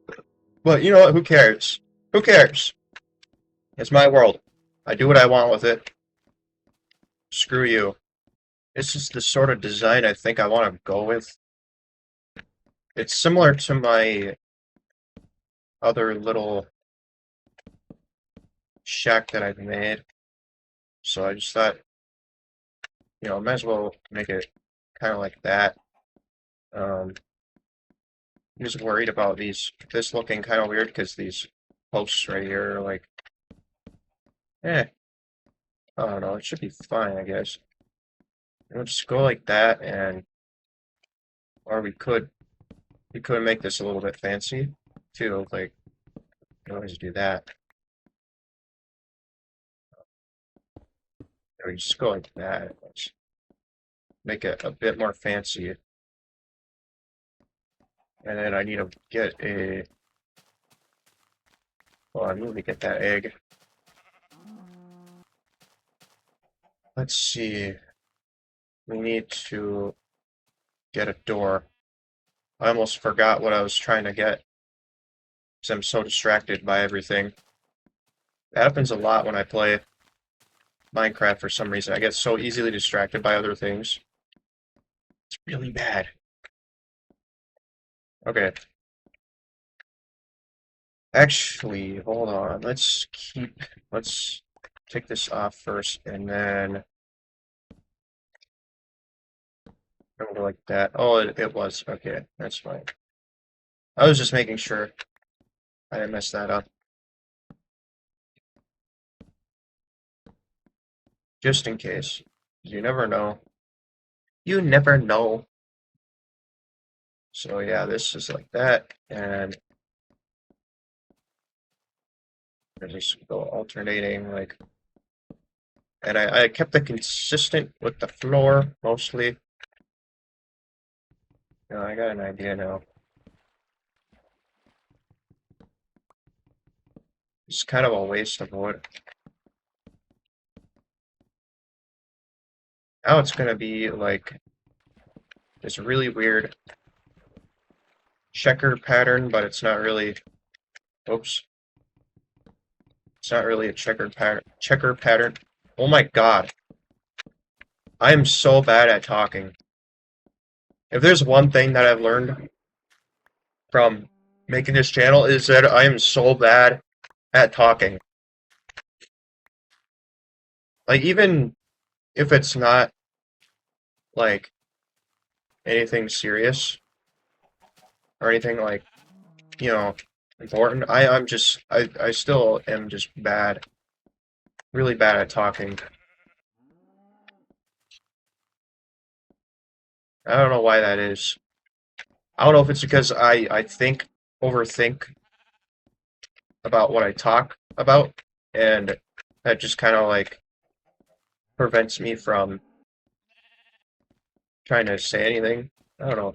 but you know what? Who cares? Who cares? It's my world. I do what I want with it. Screw you. This is the sort of design I think I want to go with. It's similar to my other little shack that I've made. So I just thought, you know, I might as well make it kind of like that. I'm just worried about this looking kind of weird because these posts right here are like, eh, I don't know, it should be fine, I guess. We'll just go like that, and or we could make this a little bit fancy too. Like, we always do that. We just go like that. Let's make it a bit more fancy. And then I need to get a. Well, I need to get that egg. Let's see. We need to get a door. I almost forgot what I was trying to get because I'm so distracted by everything. That happens a lot when I play Minecraft for some reason. I get so easily distracted by other things. It's really bad. Okay. Actually, hold on. Let's take this off first and then go like that. Oh, it was. Okay, that's fine. I was just making sure I didn't mess that up. Just in case. You never know. You never know. So yeah, this is like that, and I just go alternating like, and I kept it consistent with the floor mostly. I got an idea now. It's kind of a waste of wood. Now it's gonna be like this really weird checker pattern, but it's not really. Oops. It's not really a checkered pattern. Checker pattern. Oh my God. I am so bad at talking. If there's one thing that I've learned from making this channel is that I am so bad at talking. Like even if it's not like anything serious or anything like, you know, important. I still am just bad, really bad at talking. I don't know why that is. I don't know if it's because I overthink about what I talk about, and that just kind of like prevents me from trying to say anything. I don't know.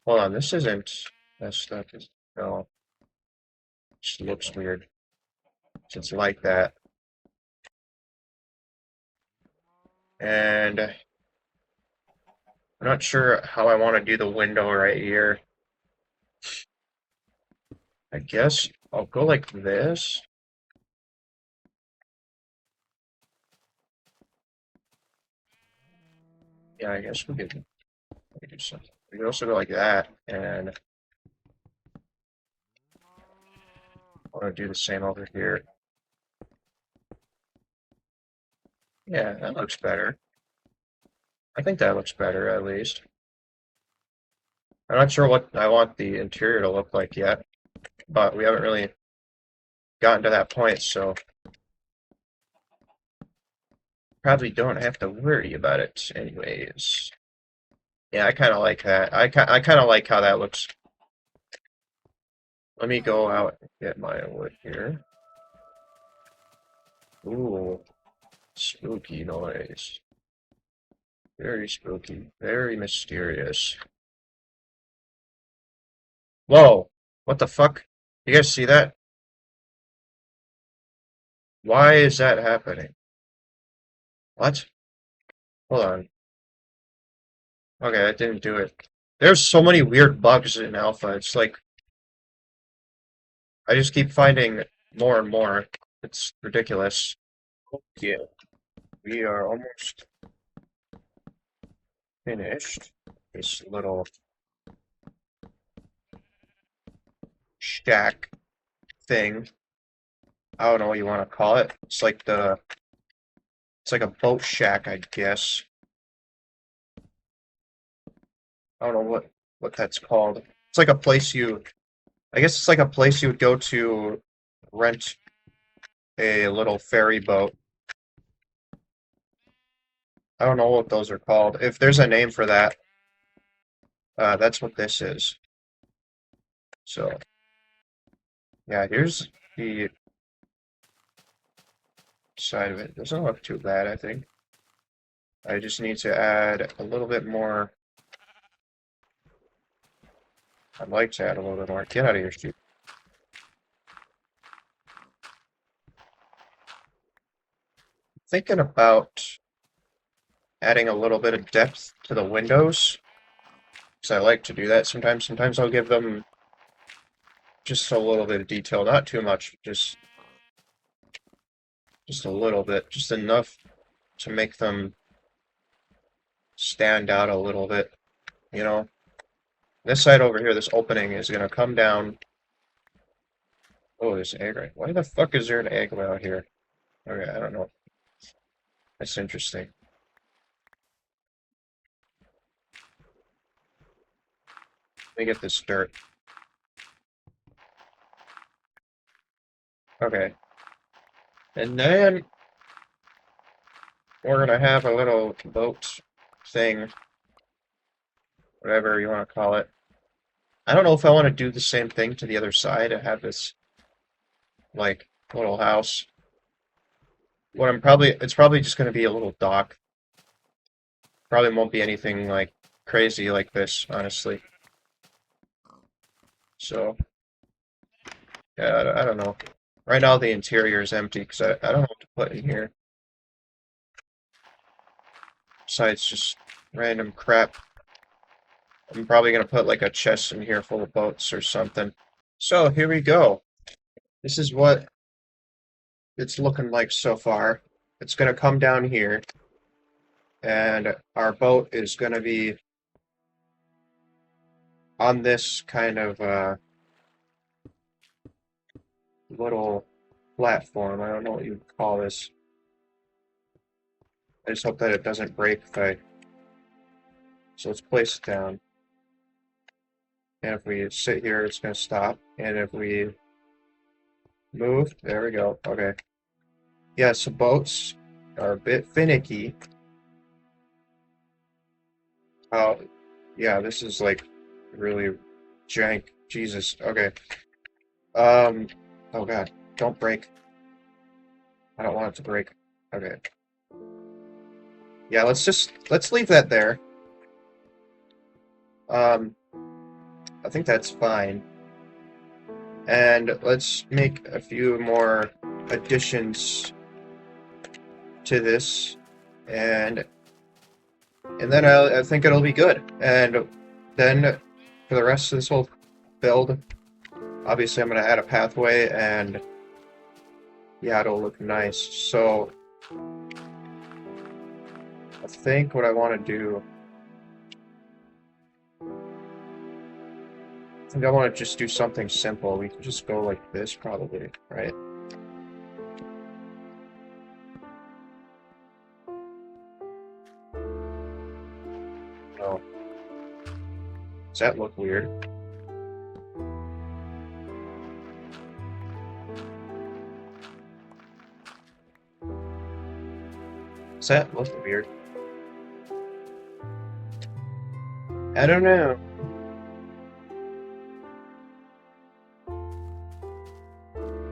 Hold on, this isn't messed up. No, it just looks weird. It's like that. And I'm not sure how I want to do the window right here. I guess I'll go like this. Yeah, I guess we could do something. We could also go like that, and I want to do the same over here. Yeah, that looks better. I think that looks better, at least. I'm not sure what I want the interior to look like yet, but we haven't really gotten to that point, so probably don't have to worry about it anyways. Yeah, I kind of like that. I kind of like how that looks. Let me go out and get my wood here. Ooh, spooky noise. Very spooky. Very mysterious. Whoa! What the fuck? You guys see that? Why is that happening? What? Hold on. Okay, that didn't do it. There's so many weird bugs in alpha. It's like I just keep finding more and more. It's ridiculous. Yeah, we are almost finished this little shack thing. I don't know what you want to call it. It's like a boat shack, I guess. I don't know what that's called. It's like a place I guess it's like a place you would go to rent a little ferry boat. I don't know what those are called. If there's a name for that, that's what this is. So, yeah, here's the side of it. Doesn't look too bad, I think. I just need to add a little bit more. I'd like to add a little bit more. Get out of here, Steve. Thinking about adding a little bit of depth to the windows, because I like to do that sometimes. Sometimes I'll give them just a little bit of detail, not too much, just a little bit, just enough to make them stand out a little bit, you know? This side over here, this opening is gonna come down. Oh, there's an egg right. Why the fuck is there an egg out here? Okay, I don't know. That's interesting. Let me get this dirt. Okay. And then we're gonna have a little boat thing, whatever you want to call it. I don't know if I want to do the same thing to the other side and have this like little house. It's probably just gonna be a little dock. Probably won't be anything like crazy like this, honestly. So, yeah, I don't know. Right now the interior is empty because I don't know what to put in here. Besides just random crap. I'm probably gonna put like a chest in here full of boats or something. So here we go. This is what it's looking like so far. It's gonna come down here, and our boat is gonna be on this kind of little platform. I don't know what you'd call this. I just hope that it doesn't break if I. So let's place it down. And if we sit here, it's going to stop. And if we move, there we go. Okay. Yeah, so boats are a bit finicky. Oh, yeah, this is like really jank. Jesus. Okay. Um, oh God, don't break. I don't want it to break. Okay. Yeah, let's leave that there. Um, I think that's fine. And let's make a few more additions to this, and then I think it'll be good. And then for the rest of this whole build, obviously I'm gonna add a pathway, and yeah, it'll look nice. So I think what I want to do, I think I want to just do something simple. We can just go like this probably, right? Oh, does that look weird? Does that look weird? I don't know.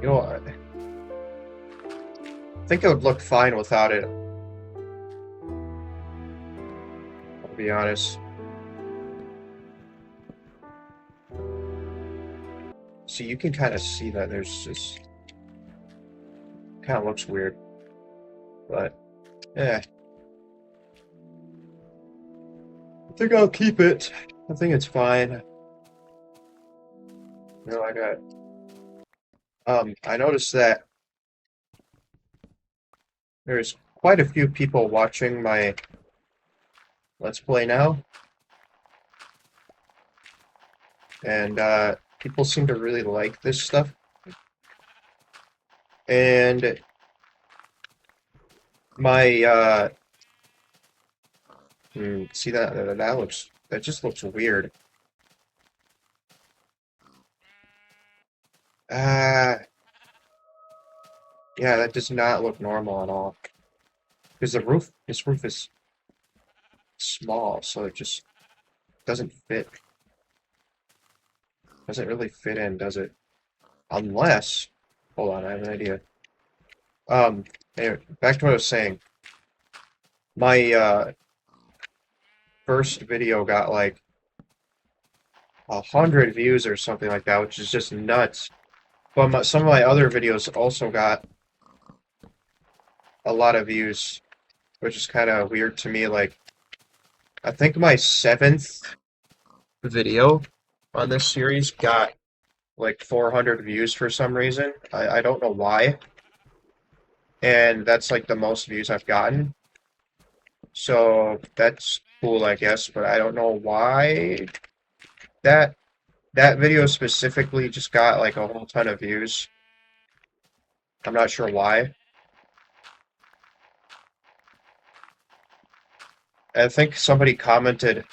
You know, I think it would look fine without it, I'll be honest. See, you can kind of see that there's just kind of looks weird, but yeah, I think I'll keep it. I think it's fine. You know, I noticed that there's quite a few people watching my Let's Play now, and people seem to really like this stuff. And my see that just looks weird. Uh, yeah, that does not look normal at all. Because this roof is small, so it just doesn't fit. Doesn't really fit in, does it? Unless, hold on, I have an idea. Anyway, back to what I was saying. My first video got like 100 views or something like that, which is just nuts. But some of my other videos also got a lot of views, which is kind of weird to me. Like, I think my 7th video on this series got like 400 views for some reason. I don't know why. And that's like the most views I've gotten. So that's cool, I guess, but I don't know why that that video specifically just got like a whole ton of views. I'm not sure why. I think somebody commented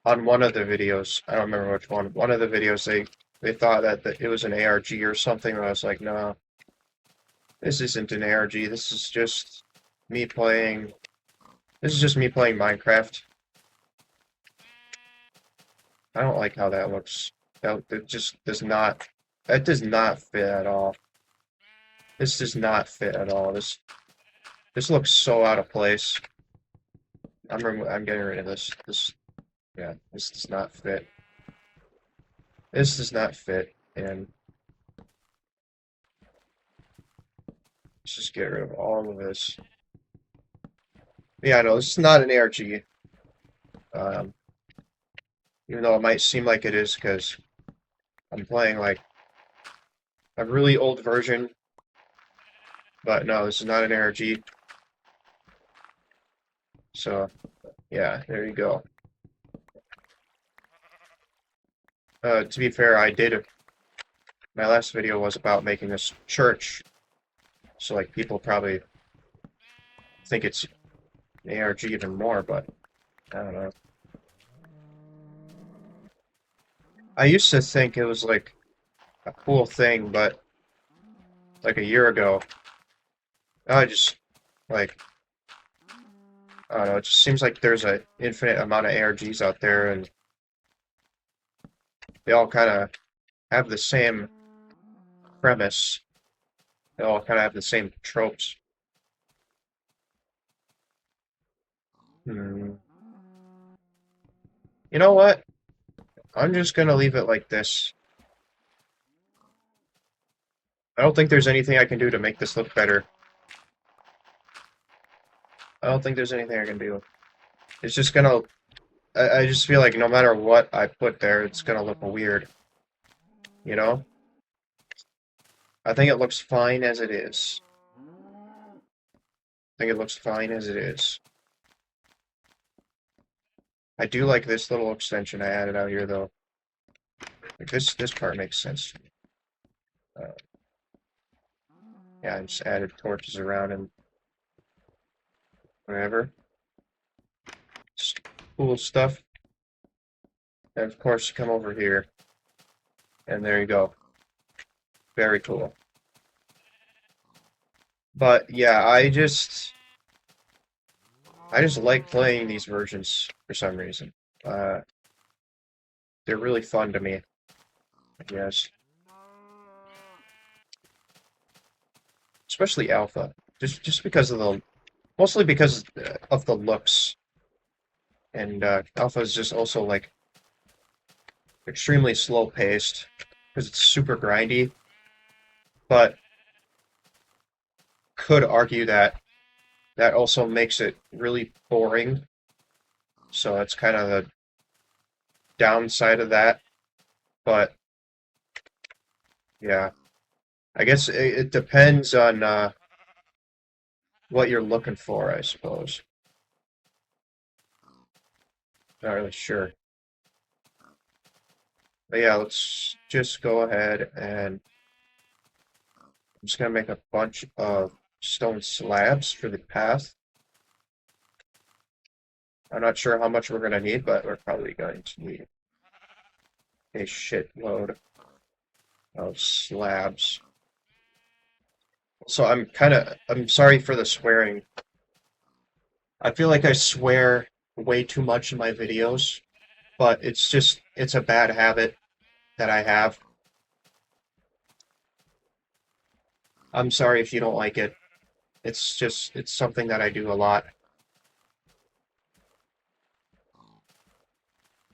on one of the videos. I don't remember which one. One of the videos they thought that it was an ARG or something, and I was like, no, this isn't an ARG. Me playing. This is just me playing Minecraft. I don't like how that looks. That just does not. That does not fit at all. This does not fit at all. This looks so out of place. I'm getting rid of this. Yeah, this does not fit. This does not fit, and let's just get rid of all of this. Yeah, no, this is not an ARG. Um, Even though it might seem like it is, because I'm playing like a really old version. But no, this is not an ARG. So, yeah, there you go. To be fair, my last video was about making this church. So, like, people probably think it's an ARG even more, but I don't know. I used to think it was like a cool thing, but like a year ago, I just like I don't know. It just seems like there's an infinite amount of ARGs out there, and they all kind of have the same premise. They all kind of have the same tropes. Hmm. You know what? I'm just gonna leave it like this. I don't think there's anything I can do to make this look better. I don't think there's anything I can do. It's just gonna. I just feel like no matter what I put there, it's gonna look weird. You know? I think it looks fine as it is. I think it looks fine as it is. I do like this little extension I added out here, though. Like this part makes sense. Uh, yeah, I just added torches around and whatever. Just cool stuff. And of course, you come over here, and there you go. Very cool. But yeah, I just like playing these versions for some reason. Uh, they're really fun to me, I guess. Especially Alpha. Just because of the mostly because of the looks. And Alpha is just also like extremely slow paced because it's super grindy, but could argue that that also makes it really boring. So that's kind of the downside of that. But yeah, I guess it depends on what you're looking for, I suppose. Not really sure. But yeah, let's just go ahead and I'm just gonna make a bunch of stone slabs for the path. I'm not sure how much we're gonna need, but we're probably going to need a shitload of slabs. So I'm sorry for the swearing. I feel like I swear way too much in my videos, but it's a bad habit that I have. I'm sorry if you don't like it. It's something that I do a lot,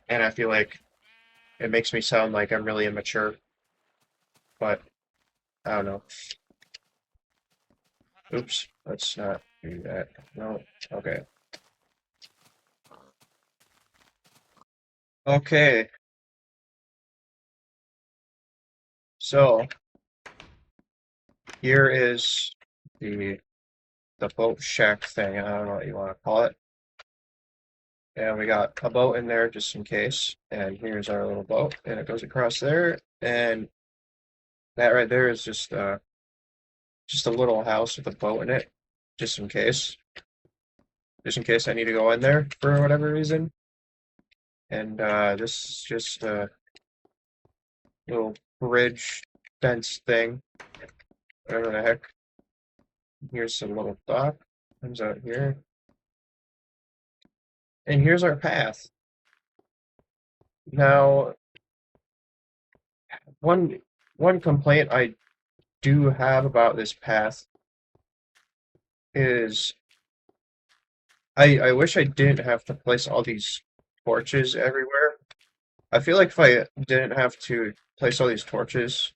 and I feel like it makes me sound like I'm really immature, but I don't know. Oops, let's not do that. No. Okay. Okay. So here is the boat shack thing. I don't know what you want to call it. And we got a boat in there just in case. And here's our little boat, and it goes across there. And that right there is just a little house with a boat in it, just in case. Just in case I need to go in there for whatever reason. And this is just a little bridge fence thing, whatever the heck. Here's some little dock. Comes out here. And here's our path. Now, one one complaint I do have about this path is I wish I didn't have to place all these torches everywhere. I feel like if I didn't have to place all these torches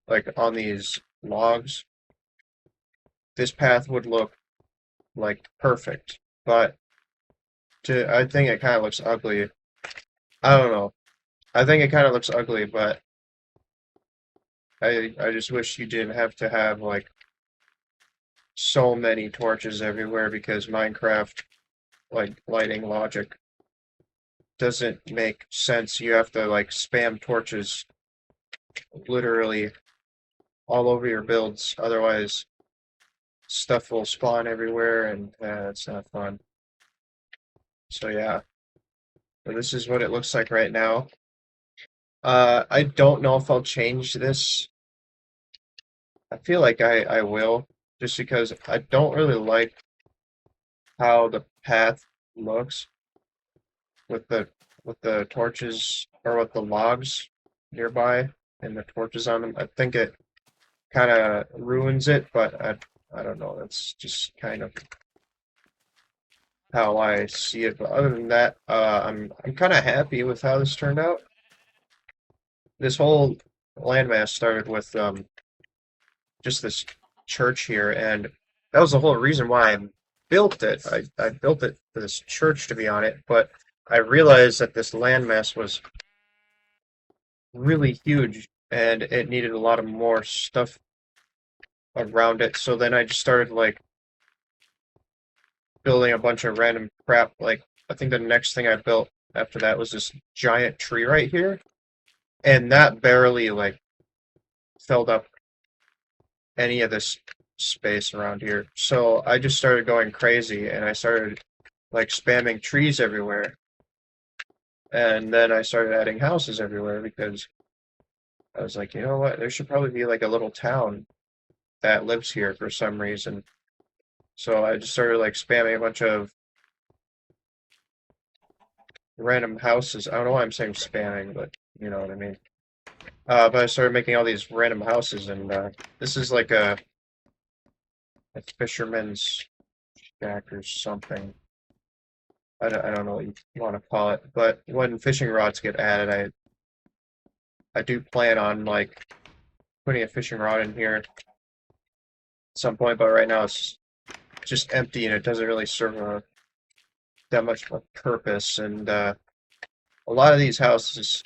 like on these logs, this path would look like perfect. But I think it kind of looks ugly. I don't know. I think it kind of looks ugly, but I just wish you didn't have to have like so many torches everywhere because Minecraft like lighting logic doesn't make sense. You have to like spam torches literally all over your builds, otherwise stuff will spawn everywhere and it's not fun. So yeah, so this is what it looks like right now. I don't know if I'll change this. I feel like I will, just because I don't really like how the path looks with the torches or with the logs nearby and the torches on them. I think it kind of ruins it, but I don't know. That's just kind of how I see it. But other than that, I'm kind of happy with how this turned out. This whole landmass started with just this church here, and that was the whole reason why I built it. I built it for this church to be on it, but I realized that this landmass was really huge and it needed a lot of more stuff around it. So then I just started like building a bunch of random crap. Like I think the next thing I built after that was this giant tree right here, and that barely like filled up any of this space around here. So I just started going crazy and I started like spamming trees everywhere. And then I started adding houses everywhere because I was like, you know what? There should probably be like a little town that lives here for some reason. So I just started like spamming a bunch of random houses. I don't know why I'm saying spamming, but you know what I mean. But I started making all these random houses, and this is like a fisherman's shack or something. I don't know what you want to call it, but when fishing rods get added, I do plan on like putting a fishing rod in here at some point, but right now it's just empty and it doesn't really serve that much of a purpose. And a lot of these houses,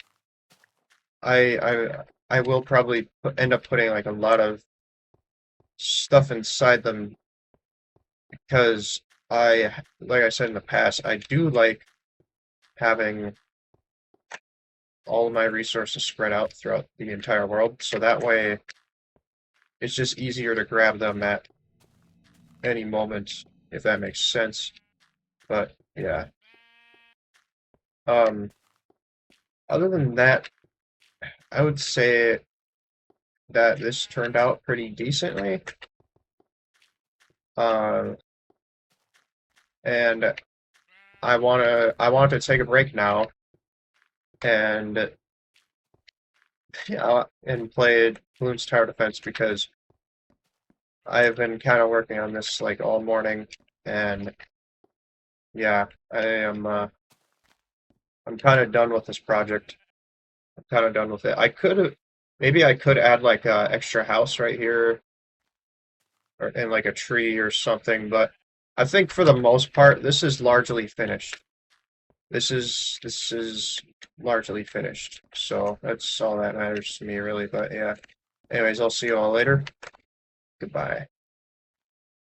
I will probably end up putting like a lot of stuff inside them because like I said in the past, I do like having all of my resources spread out throughout the entire world, so that way it's just easier to grab them at any moment, if that makes sense. But yeah. Um, Other than that, I would say that this turned out pretty decently. Uh, and I want to take a break now and and play Bloons Tower Defense because I have been kind of working on this like all morning, and yeah, I'm kind of done with this project. I'm kind of done with it. Maybe I could add like a extra house right here or and like a tree or something, but I think for the most part this is largely finished. This is largely finished. So that's all that matters to me really, but yeah. Anyways, I'll see you all later. Goodbye.